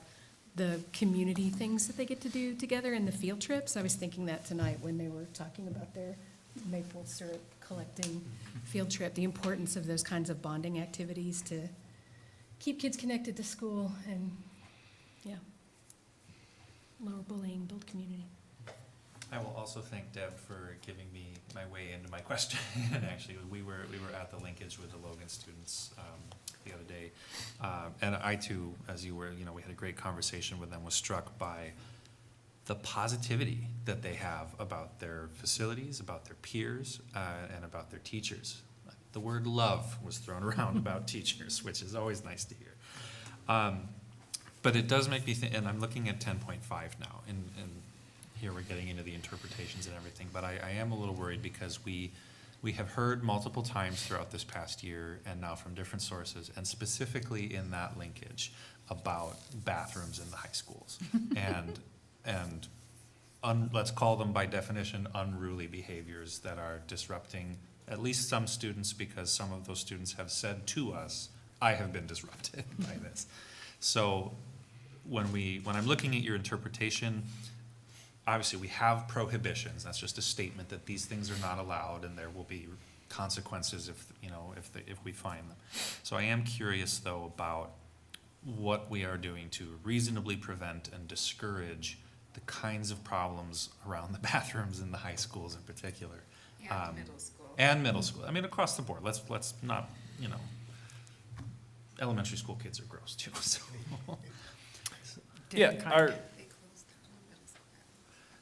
the community things that they get to do together and the field trips. I was thinking that tonight when they were talking about their maple syrup collecting field trip, the importance of those kinds of bonding activities to keep kids connected to school and, yeah, lower bullying, build community. I will also thank Deb for giving me my way into my question. Actually, we were at the linkage with the Logan students the other day, and I too, as you were, we had a great conversation with them. Was struck by the positivity that they have about their facilities, about their peers, and about their teachers. The word love was thrown around about teachers, which is always nice to hear. But it does make me think, and I'm looking at 10.5 now, and here we're getting into the interpretations and everything, but I am a little worried because we have heard multiple times throughout this past year and now from different sources, and specifically in that linkage, about bathrooms in the high schools and let's call them by definition unruly behaviors that are disrupting at least some students, because some of those students have said to us, I have been disrupted by this. So when I'm looking at your interpretation, obviously we have prohibitions. That's just a statement that these things are not allowed, and there will be consequences if we find them. So I am curious though about what we are doing to reasonably prevent and discourage the kinds of problems around the bathrooms in the high schools in particular. And middle school. And middle school. I mean, across the board. Let's not, elementary school kids are gross too, so. Yeah,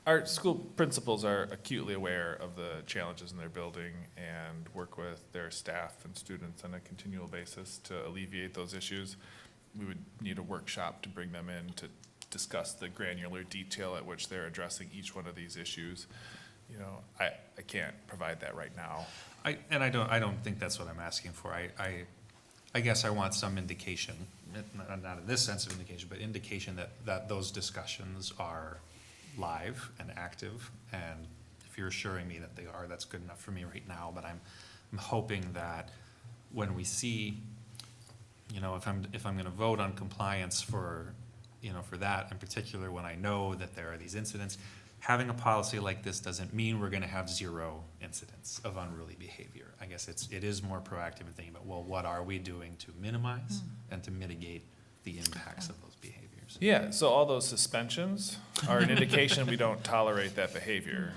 our school principals are acutely aware of the challenges in their building and work with their staff and students on a continual basis to alleviate those issues. We would need a workshop to bring them in to discuss the granular detail at which they're addressing each one of these issues. I can't provide that right now. I don't think that's what I'm asking for. I guess I want some indication, not in this sense of indication, but indication that those discussions are live and active, and if you're assuring me that they are, that's good enough for me right now. But I'm hoping that when we see, if I'm going to vote on compliance for that in particular, when I know that there are these incidents, having a policy like this doesn't mean we're going to have 0 incidents of unruly behavior. I guess it is more proactive in thinking about, well, what are we doing to minimize and to mitigate the impacts of those behaviors? Yeah, so all those suspensions are an indication we don't tolerate that behavior,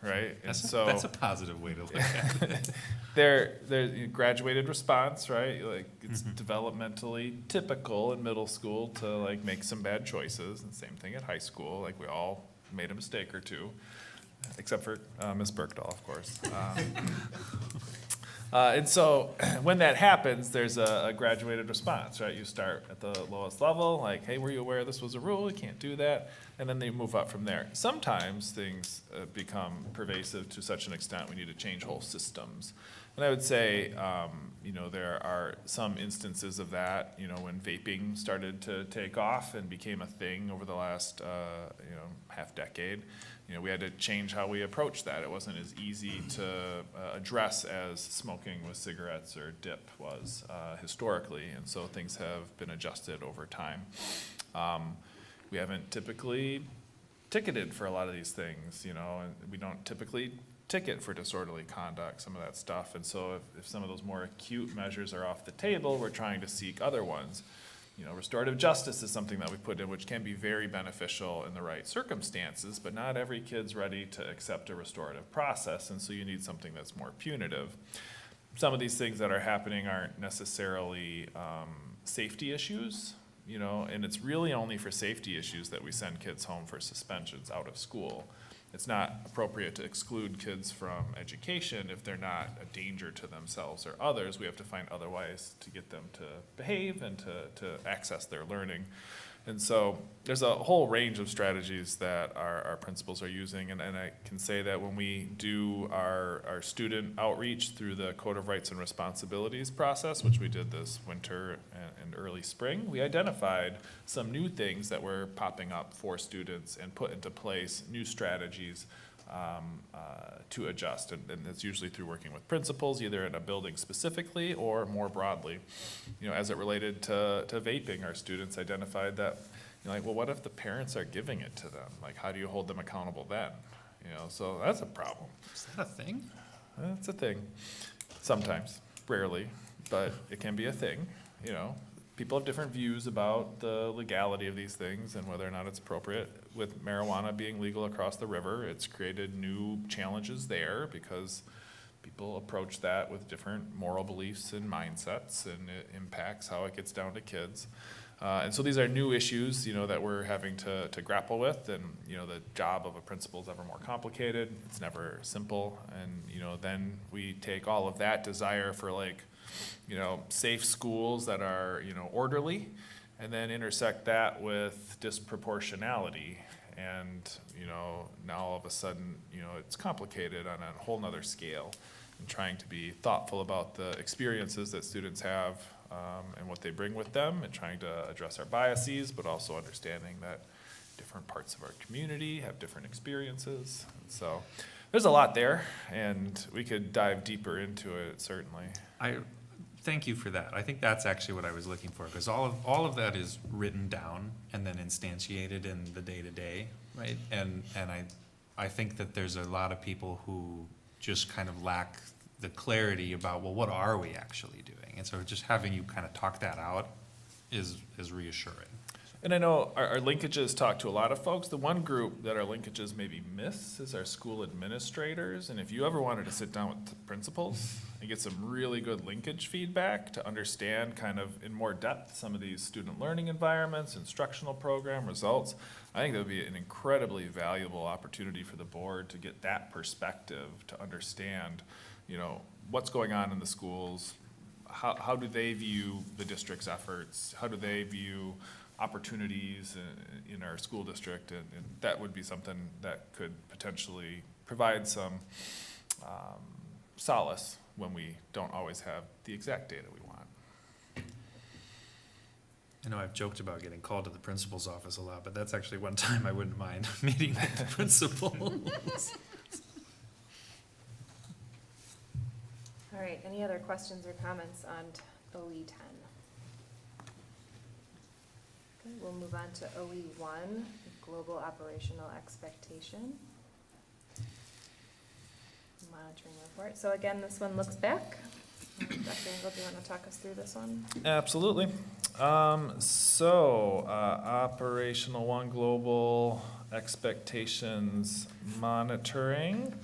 right? And That's a positive way to look at it. They're graduated response, right? Like, it's developmentally typical in middle school to make some bad choices, and same thing at high school. Like, we all made a mistake or two, except for Miss Bergdahl, of course. And so when that happens, there's a graduated response, right? You start at the lowest level, like, hey, were you aware this was a rule? You can't do that. And then they move up from there. Sometimes things become pervasive to such an extent we need to change whole systems. And I would say, there are some instances of that, when vaping started to take off and became a thing over the last, half decade. We had to change how we approached that. It wasn't as easy to address as smoking with cigarettes or dip was historically, and so things have been adjusted over time. We haven't typically ticketed for a lot of these things, and we don't typically ticket for disorderly conduct, some of that stuff. And so if some of those more acute measures are off the table, we're trying to seek other ones. Restorative justice is something that we put in, which can be very beneficial in the right circumstances, but not every kid's ready to accept a restorative process, and so you need something that's more punitive. Some of these things that are happening aren't necessarily safety issues, and it's really only for safety issues that we send kids home for suspensions out of school. It's not appropriate to exclude kids from education if they're not a danger to themselves or others. We have to find other ways to get them to behave and to access their learning. And so there's a whole range of strategies that our principals are using. And I can say that when we do our student outreach through the Code of Rights and Responsibilities process, which we did this winter and early spring, we identified some new things that were popping up for students and put into place new strategies to adjust. And it's usually through working with principals, either in a building specifically or more broadly. You know, as it related to vaping, our students identified that, you know, like, well, what if the parents are giving it to them? Like, how do you hold them accountable then? You know, so that's a problem. Is that a thing? It's a thing. Sometimes, rarely, but it can be a thing, you know. People have different views about the legality of these things and whether or not it's appropriate. With marijuana being legal across the river, it's created new challenges there because people approach that with different moral beliefs and mindsets, and it impacts how it gets down to kids. And so these are new issues, you know, that we're having to grapple with, and, you know, the job of a principal is ever more complicated. It's never simple. And, you know, then we take all of that desire for, like, you know, safe schools that are, you know, orderly, and then intersect that with disproportionality. And, you know, now all of a sudden, you know, it's complicated on a whole nother scale, and trying to be thoughtful about the experiences that students have and what they bring with them, and trying to address our biases, but also understanding that different parts of our community have different experiences. And so there's a lot there, and we could dive deeper into it, certainly. Thank you for that. I think that's actually what I was looking for, because all of that is written down and then instantiated in the day-to-day, right? And I think that there's a lot of people who just kind of lack the clarity about, well, what are we actually doing? And so just having you kind of talk that out is reassuring. And I know our linkages talk to a lot of folks. The one group that our linkages maybe miss is our school administrators. And if you ever wanted to sit down with the principals and get some really good linkage feedback to understand kind of in more depth some of these student learning environments, instructional program results, I think that would be an incredibly valuable opportunity for the board to get that perspective, to understand, you know, what's going on in the schools, how do they view the district's efforts, how do they view opportunities in our school district, and that would be something that could potentially provide some solace when we don't always have the exact data we want. I know I've joked about getting called to the principal's office a lot, but that's actually one time I wouldn't mind meeting with the principal. All right, any other questions or comments on OE 10? Okay, we'll move on to OE 1, Global Operational Expectation. Monitoring report. So again, this one looks back. Dr. Engel, do you want to talk us through this one? Absolutely. Operational 1, Global Expectations Monitoring.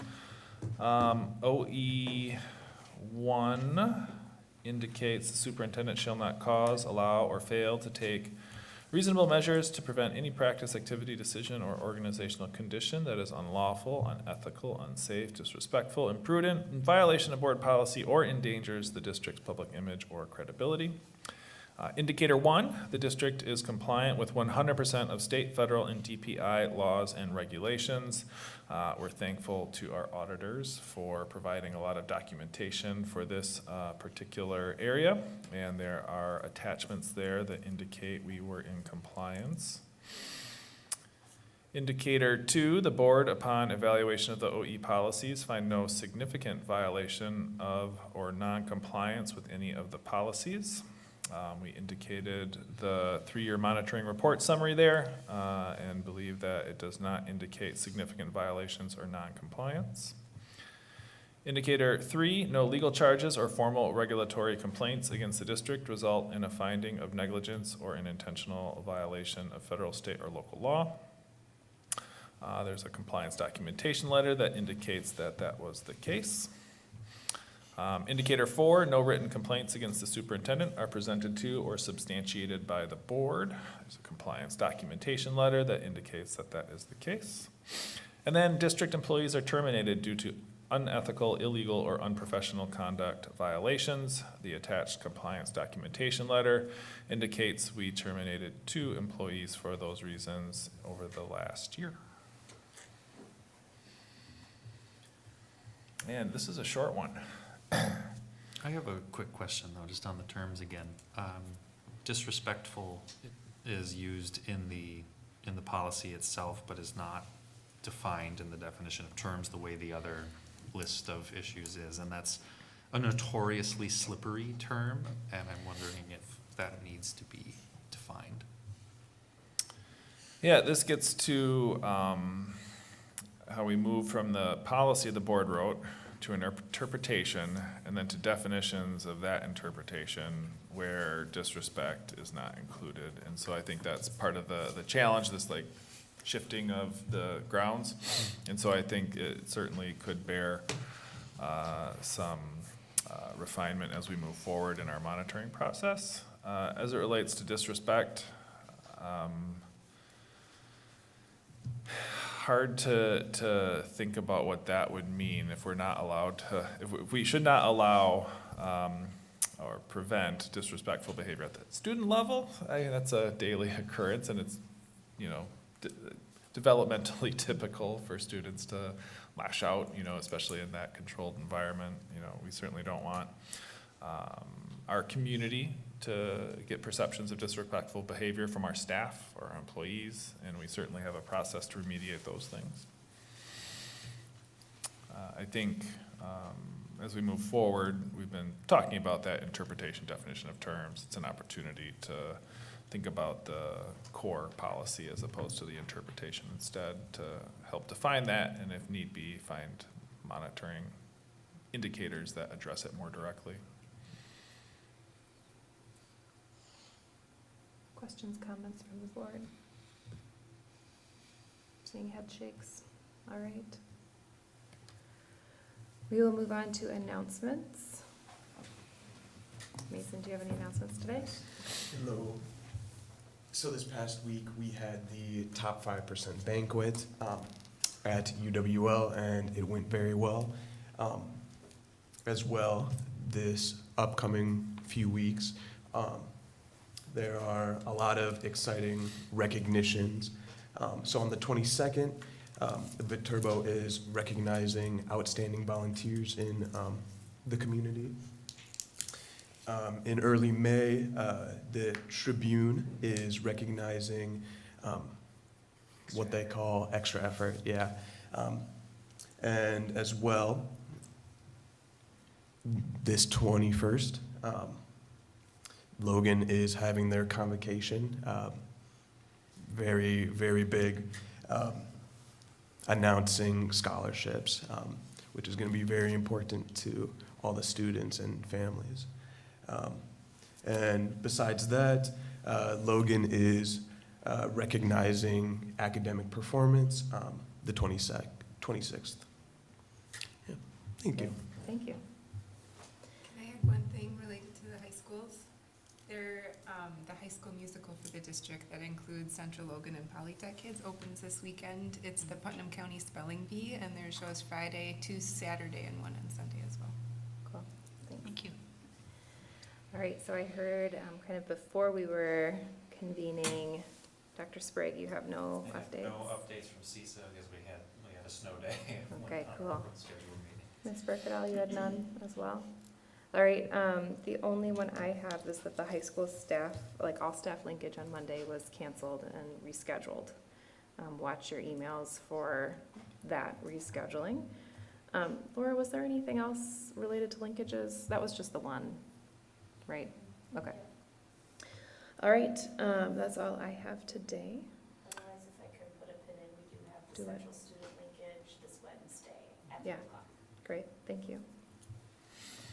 OE 1 indicates the superintendent shall not cause, allow, or fail to take reasonable measures to prevent any practice, activity, decision, or organizational condition that is unlawful, unethical, unsafe, disrespectful, imprudent, in violation of board policy, or endangers the district's public image or credibility. Indicator 1, the district is compliant with 100% of state, federal, and DPI laws and regulations. We're thankful to our auditors for providing a lot of documentation for this particular area, and there are attachments there that indicate we were in compliance. Indicator 2, the board, upon evaluation of the OE policies, find no significant violation of or non-compliance with any of the policies. We indicated the 3-year monitoring report summary there and believe that it does not indicate significant violations or non-compliance. Indicator 3, no legal charges or formal regulatory complaints against the district result in a finding of negligence or an intentional violation of federal, state, or local law. There's a compliance documentation letter that indicates that that was the case. Indicator 4, no written complaints against the superintendent are presented to or substantiated by the board. There's a compliance documentation letter that indicates that that is the case. And then district employees are terminated due to unethical, illegal, or unprofessional conduct violations. The attached compliance documentation letter indicates we terminated 2 employees for those reasons over the last year. And this is a short one. I have a quick question though, just on the terms again. Disrespectful is used in the policy itself, but is not defined in the definition of terms the way the other list of issues is, and that's a notoriously slippery term, and I'm wondering if that needs to be defined. Yeah, this gets to how we move from the policy the board wrote to an interpretation, and then to definitions of that interpretation where disrespect is not included. And so I think that's part of the challenge, this like shifting of the grounds. And so I think it certainly could bear some refinement as we move forward in our monitoring process. As it relates to disrespect, hard to think about what that would mean if we're not allowed to, if we should not allow or prevent disrespectful behavior at the student level. That's a daily occurrence, and it's, you know, developmentally typical for students to lash out, you know, especially in that controlled environment. You know, we certainly don't want our community to get perceptions of disrespectful behavior from our staff or our employees, and we certainly have a process to remediate those things. I think as we move forward, we've been talking about that interpretation definition of terms. It's an opportunity to think about the core policy as opposed to the interpretation instead, to help define that, and if need be, find monitoring indicators that address it more directly. Questions, comments from the board? Seeing head shakes. All right. We will move on to announcements. Mason, do you have any announcements today? Hello. So this past week, we had the Top 5% banquet at UWL, and it went very well. As well, this upcoming few weeks, there are a lot of exciting recognitions. So on the 22nd, Viterbo is recognizing outstanding volunteers in the community. In early May, the Tribune is recognizing what they call extra effort, yeah. And as well, this 21st, Logan is having their convocation, very, very big, announcing scholarships, which is going to be very important to all the students and families. And besides that, Logan is recognizing academic performance the 26th. Yeah. Thank you. Thank you. Can I add one thing related to the high schools? They're, the high school musical for the district that includes Central Logan and Polytech kids opens this weekend. It's the Putnam County Spelling Bee, and their shows Friday, 2 Saturday, and 1 on Sunday as well. Cool. Thanks. Thank you. All right, so I heard kind of before we were convening, Dr. Sprague, you have no updates? No updates from CISA because we had a snow day. Okay, on cool. our scheduled meeting. Ms. Burkett, you had none as well? All right, the only one I have is that the high school staff, like all staff linkage on Monday was canceled and rescheduled. Watch your emails for that rescheduling. Laura, was there anything else related to linkages? That was just the one, right? Okay. All right, that's all I have today. Otherwise, if I could put a pin in, we do have the Do it. Central Student Linkage this Wednesday at 3 Yeah. o'clock. Great, thank you.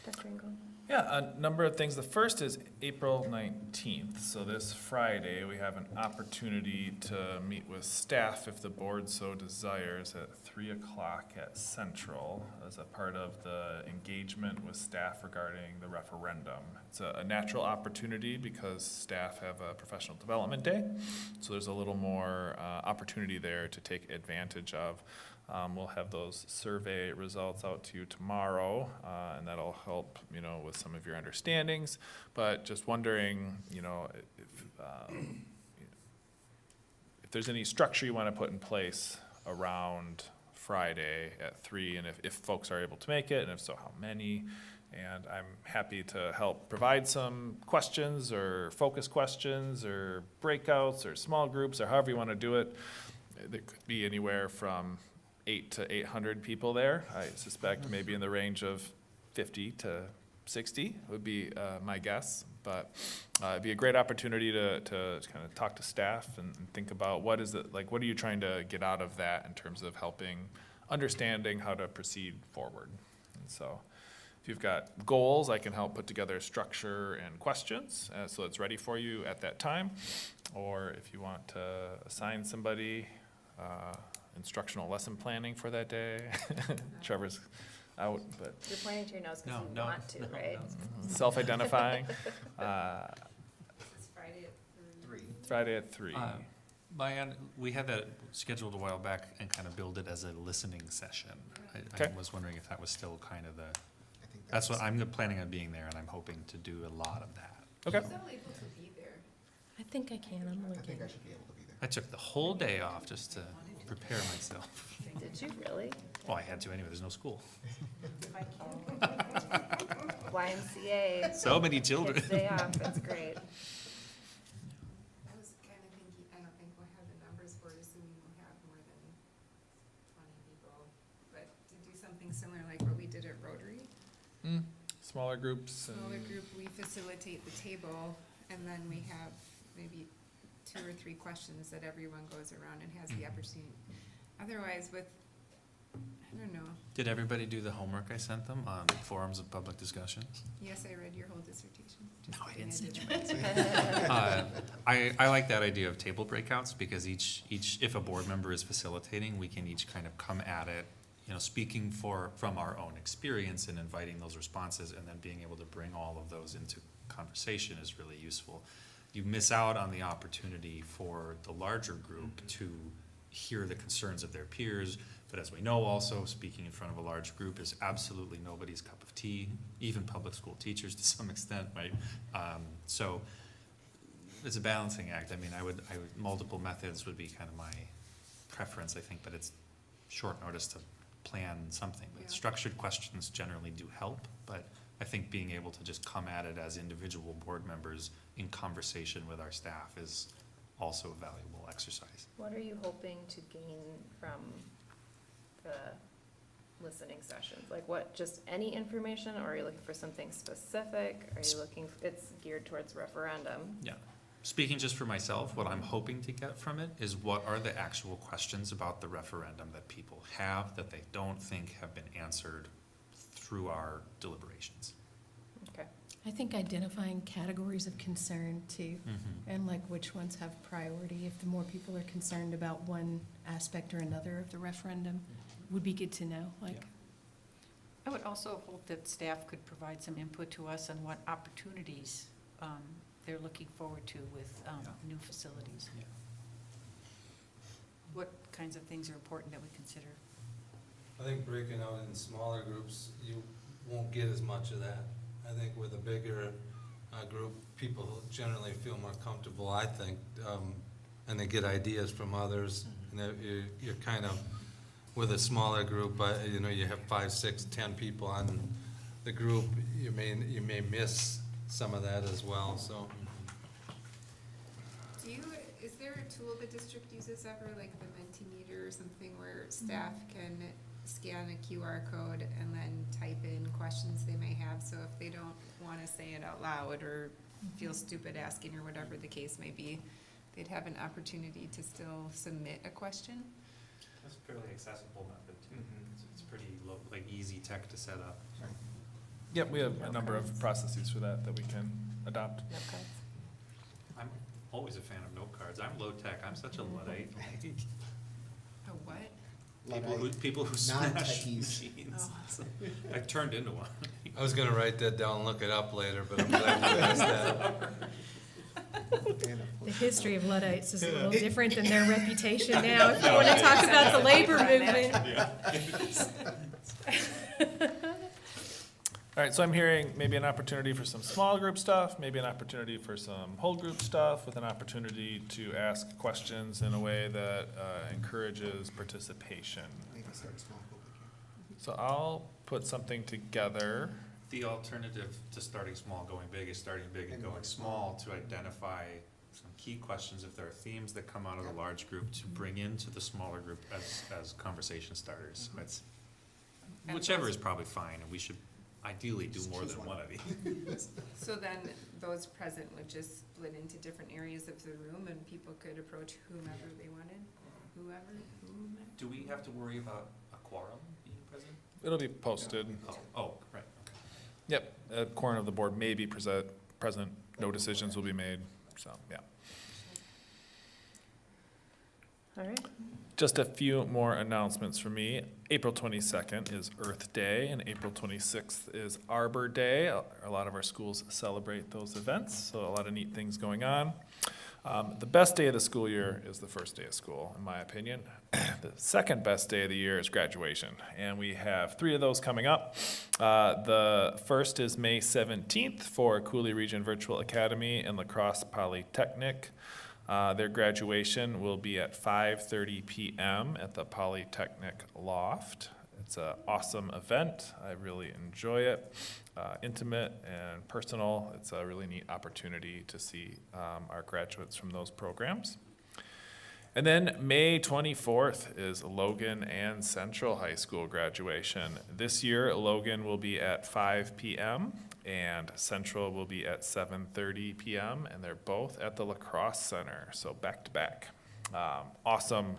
Dr. Engel? Yeah, a number of things. The first is April 19th. So this Friday, we have an opportunity to meet with staff, if the board so desires, at 3 o'clock at Central as a part of the engagement with staff regarding the referendum. It's a natural opportunity because staff have a professional development day. So there's a little more opportunity there to take advantage of We'll have those survey results out to you tomorrow, and that'll help, with some of your understandings. But just wondering, if there's any structure you want to put in place around Friday at 3, and if folks are able to make it, and if so, how many? And I'm happy to help provide some questions or focus questions or breakouts or small groups or however you want to do it. There could be anywhere from 8 to 800 people there. I suspect maybe in the range of 50 to 60 would be my guess. But it'd be a great opportunity to kind of talk to staff and think about what is it, like, what are you trying to get out of that in terms of helping, understanding how to proceed forward. And so if you've got goals, I can help put together structure and questions so it's ready for you at that time. Or if you want to assign somebody instructional lesson planning for that day. Trevor's out, but You're pointing to your nose because you want to, right? self-identifying. It's Friday at 3. Friday at 3. We had that scheduled a while back and kind of billed it as a listening session. I Okay. was wondering if that was still kind of I think that's what I'm planning on being there, and I'm hoping to do a lot of that. Okay. Still able to be there. I think I can, I'm I looking. think I should be able to be there. I took the whole day off just to prepare myself. Did you really? Well, I had to anyway, there's no school. YMCA. So many children. Kids' day off, that's great. I was kind of thinking, I don't think we'll have the numbers for it, assuming we'll have more than 20 people. But to do something similar like what we did at Rotary, Smaller groups. smaller and- group, we facilitate the table, and then we have maybe 2 or 3 questions that everyone goes around and has the opportunity. Otherwise, with, I don't know, Did everybody do the homework I sent them on forums of public discussions? yes, I read your whole dissertation. No, I kidding, didn't say I like that idea of table breakouts because each if a board member is facilitating, we can each kind of come at it, speaking from our own experience and inviting those responses, and then being able to bring all of those into conversation is really useful. You miss out on the opportunity for the larger group to hear the concerns of their peers, but as we know also, speaking in front of a large group is absolutely nobody's cup of tea, even public school teachers to some extent, right? So it's a balancing act. I mean, I would multiple methods would be kind of my preference, I think, but it's short notice to plan something. But Yeah. structured questions generally do help, but I think being able to just come at it as individual board members in conversation with our staff is also a valuable exercise. What are you hoping to gain from the listening sessions? Like what, just any information, or are you looking for something specific? Are you looking, it's geared towards referendum? Yeah. Speaking just for myself, what I'm hoping to get from it is what are the actual questions about the referendum that people have that they don't think have been answered through our deliberations. Okay. I think identifying categories of concern too, and like which ones have priority. If the more people are concerned about one aspect or another of the referendum, would be good to know, like. I would also hope that staff could provide some input to us on what opportunities they're looking forward to with new facilities. Yeah. What kinds of things are important that we consider? I think breaking out in smaller groups, you won't get as much of that. I think with a bigger group, people generally feel more comfortable, I think, and they get ideas from others. And you're kind of, with a smaller group, you have 5, 6, 10 people on the group, you may miss some of that as well, so. Is there a tool the district uses ever, like the Mentimeter or something, where staff can scan a QR code and then type in questions they may have, so if they don't wanna say it out loud or feel stupid asking or whatever the case may be, they'd have an opportunity to still submit a question? That's a fairly accessible method too. It's pretty easy tech to set up. Yep, we have a number of processes for that we can adopt. Note cards. I'm always a fan of note cards. I'm low tech. I'm such a Luddite. A what? People who smash Non-techies. machines. I've turned into one. I was gonna write that down and look it up later, but I'm glad you asked that. The history of Luddites is a little different than their reputation now. If you want to talk about the labor movement. All right, so I'm hearing maybe an opportunity for some small group stuff, maybe an opportunity for some whole group stuff, with an opportunity to ask questions in a way that encourages participation. Maybe start small, but we can. So I'll put something together. The alternative to starting small, going big, is starting big and going small to identify some key questions, if there are themes that come out of the large group, to bring into the smaller group as conversation starters. It's, whichever is probably fine, and we should ideally do more than one of these. So then those present would just split into different areas of the room and people could approach whomever they wanted, whomever. Do we have to worry about a quorum being present? It'll be posted. Oh, right, okay. Yep, a quorum of the board may be present, no decisions will be made, so, yeah. All right. Just a few more announcements for me. April 22nd is Earth Day, and April 26th is Arbor Day. A lot of our schools celebrate those events, so a lot of neat things going on. The best day of the school year is the first day of school, in my opinion. The second best day of the year is graduation, and we have 3 of those coming up. The first is May 17th for Cooley Region Virtual Academy and La Crosse Polytechnic. Their graduation will be at 5:30 p.m. at the Polytechnic Loft. It's an awesome event. I really enjoy it. Intimate and personal. It's a really neat opportunity to see our graduates from those programs. And then May 24th is Logan and Central High School graduation. This year, Logan will be at 5 p.m. and Central will be at 7:30 p.m. and they're both at the La Crosse Center, so back to back. Awesome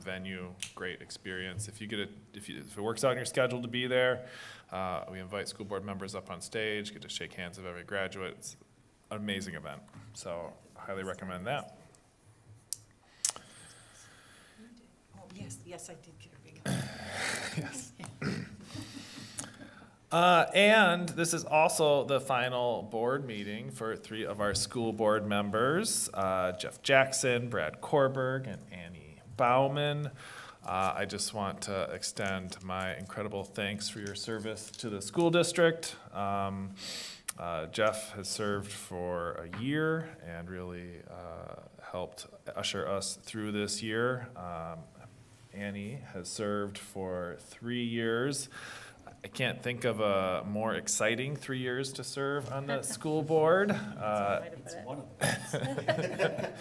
venue, great experience. If it works out in your schedule to be there, we invite school board members up on stage, get to shake hands with every graduate. It's an amazing event, so highly recommend that. Yes, I did get a big. Yes. And this is also the final board meeting for 3 of our school board members, Jeff Jackson, Brad Korberg, and Annie Bauman. I just want to extend my incredible thanks for your service to the school district. Jeff has served for a year and really helped usher us through this year. Annie has served for 3 years. I can't think of a more exciting 3 years to serve on the school board. It's one of them.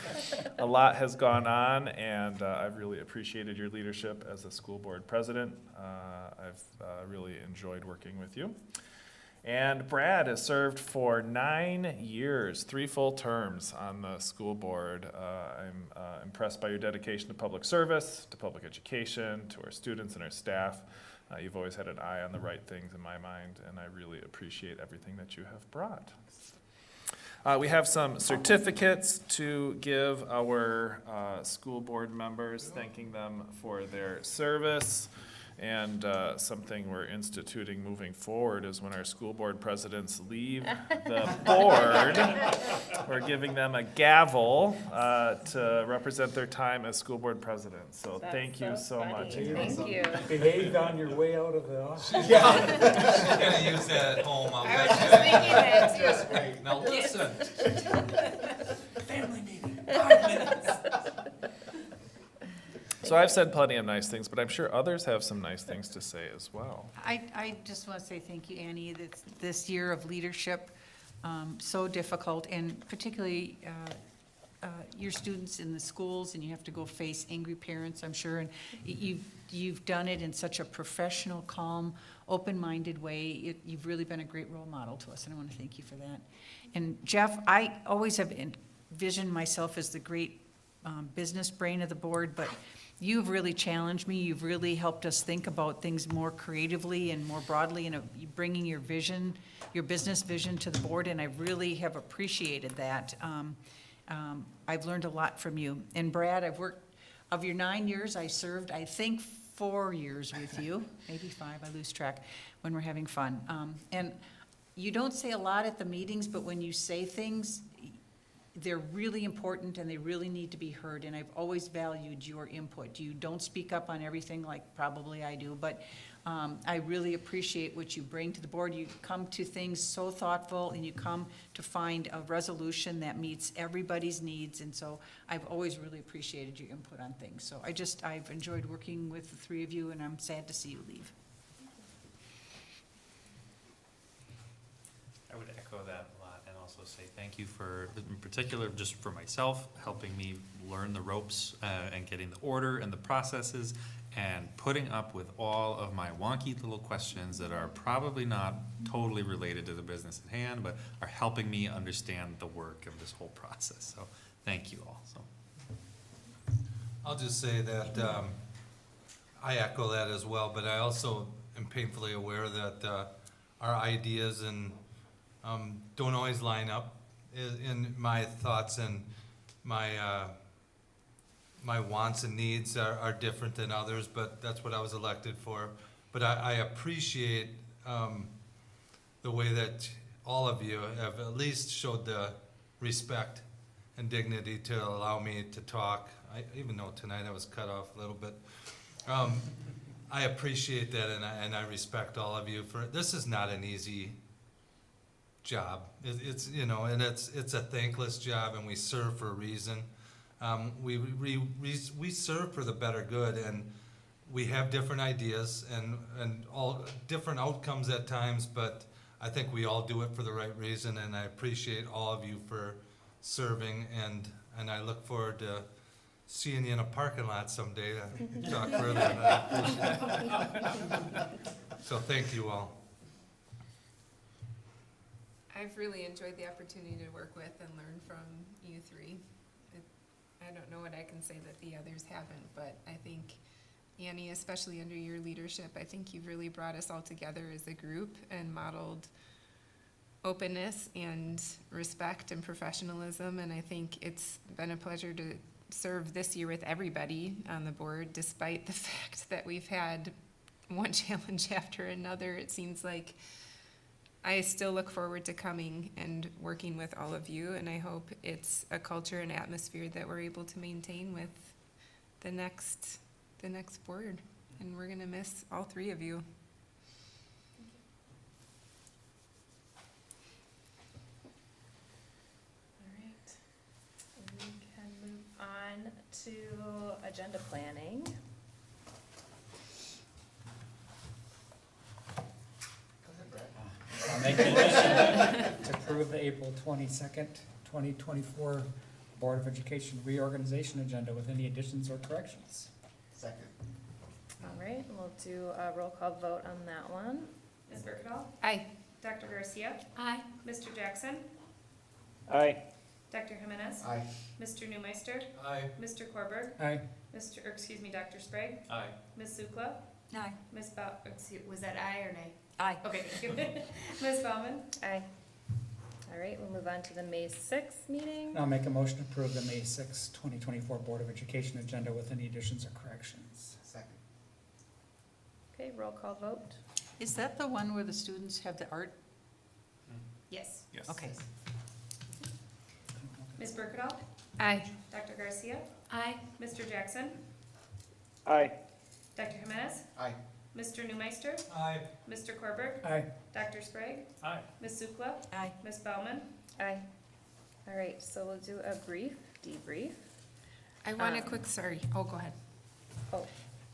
A lot has gone on, and I've really appreciated your leadership as a school board president. I've really enjoyed working with you. And Brad has served for 9 years, 3 full terms on the school board. I'm impressed by your dedication to public service, to public education, to our students and our staff. You've always had an eye on the right things in my mind, and I really appreciate everything that you have brought. We have some certificates to give our school board members, thanking them for their service. And something we're instituting moving forward is when our school board presidents leave the board, we're giving them a gavel to represent their time as school board presidents. So thank you so much. Thank you. Behaved on your way out of the office. She's gonna use that at home, I'll I was bet just thinking that too. Just wait. Now listen. Family meeting, 5 minutes. So I've said plenty of nice things, but I'm sure others have some nice things to say as well. I just want to say thank you, Annie, this year of leadership, so difficult, and particularly your students in the schools, and you have to go face angry parents, I'm sure, and you've done it in such a professional, calm, open-minded way. You've really been a great role model to us, and I want to thank you for that. And Jeff, I always have envisioned myself as the great business brain of the board, but you've really challenged me. You've really helped us think about things more creatively and more broadly, and bringing your vision, your business vision to the board, and I really have appreciated that. I've learned a lot from you. And Brad, I've worked, of your 9 years, I served, I think, 4 years with you, maybe 5, I lose track, when we're having fun. And you don't say a lot at the meetings, but when you say things, they're really important and they really need to be heard, and I've always valued your input. You don't speak up on everything like probably I do, but I really appreciate what you bring to the board. You come to things so thoughtful, and you come to find a resolution that meets everybody's needs, and so I've always really appreciated your input on things. So I've enjoyed working with the three of you, and I'm sad to see you leave. I would echo that a lot and also say thank you for, in particular, just for myself, helping me learn the ropes and getting the order and the processes and putting up with all of my wonky little questions that are probably not totally related to the business at hand, but are helping me understand the work of this whole process. So thank you all. So I'll just say that I echo that as well, but I also am painfully aware that our ideas and don't always line up in my thoughts, and my my wants and needs are different than others, but that's what I was elected for. But I appreciate the way that all of you have at least showed the respect and dignity to allow me to talk. Even though tonight I was cut off a little bit. I appreciate that, and I respect all of you for, this is not an easy job. It's you know, and it's a thankless job, and we serve for a reason. We serve for the better good, and we have different ideas and all different outcomes at times, but I think we all do it for the right reason, and I appreciate all of you for serving, and I look forward to seeing you in a parking lot someday to talk further. So thank you all. I've really enjoyed the opportunity to work with and learn from you three. I don't know what I can say that the others haven't, but I think, Annie, especially under your leadership, I think you've really brought us all together as a group and modeled openness and respect and professionalism, and I think it's been a pleasure to serve this year with everybody on the board, despite the fact that we've had one challenge after another. It seems like I still look forward to coming and working with all of you, and I hope it's a culture and atmosphere that we're able to maintain with the next board. And we're gonna miss all three of you. All right. We can move on to agenda planning. I'll make a motion to approve the April 22nd, 2024 Board of Education reorganization agenda with any additions or corrections. Second. All right, we'll do a roll call vote on that one. Ms. Birkenau? Aye. Dr. Garcia? Aye. Mr. Jackson? Aye. Dr. Jimenez? Aye. Mr. Newmeister? Aye. Mr. Korberg? Aye. Dr. Sprague? aye. Ms. Sukla? Aye. Ms. Was that aye or nay? Aye. Okay, thank you. Ms. Baumann? Aye. All right, we'll move on to the May 6th meeting. I'll make a motion to approve the May 6, 2024 Board of Education agenda with any additions or corrections. Second. Okay, roll call vote. Is that the one where the students have the art? Yes. Yes. Okay. Ms. Birkenau? Aye. Dr. Garcia? Aye. Mr. Jackson? Aye. Dr. Jimenez? Aye. Mr. Newmeister? Aye. Mr. Korberg? Aye. Dr. Sprague? Aye. Ms. Sukla? Aye. Ms. Baumann? Aye. All right, so we'll do a brief debrief. I want a quick, sorry, oh, go ahead. Oh,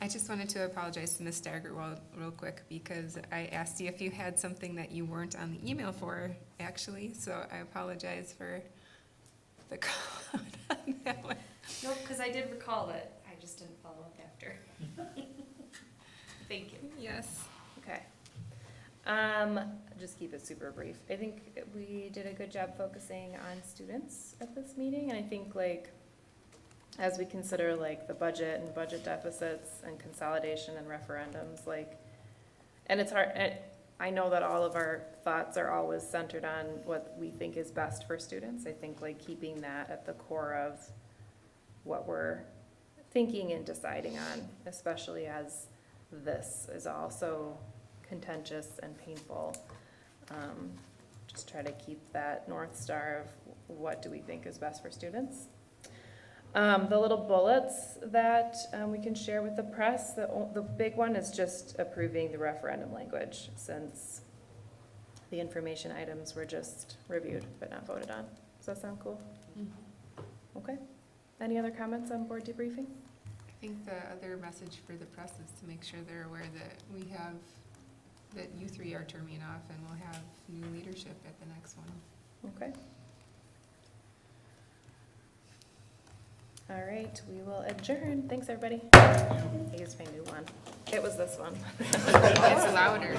I just wanted to apologize to Ms. Steigerwald real quick, because I asked you if you had something that you weren't on the email for, actually, so I apologize for the comment on that one. no, because I did recall it. I just didn't follow up after. Thank you. Yes. Okay. Just keep it super brief. I think we did a good job focusing on students at this meeting, and I think like as we consider like the budget and budget deficits and consolidation and referendums, like, and it's hard, I know that all of our thoughts are always centered on what we think is best for students. I think like keeping that at the core of what we're thinking and deciding on, especially as this is also contentious and painful, to try to keep that North Star of what do we think is best for students. The little bullets that we can share with the press, the big one is just approving the referendum language, since the information items were just reviewed but not voted on. Does that sound cool? Okay. Any other comments on board debriefing? I think the other message for the press is to make sure they're aware that you three are terming off and we'll have new leadership at the next one. Okay. All right, we will adjourn. Thanks, everybody. I used my new one. It was this one. It's louder.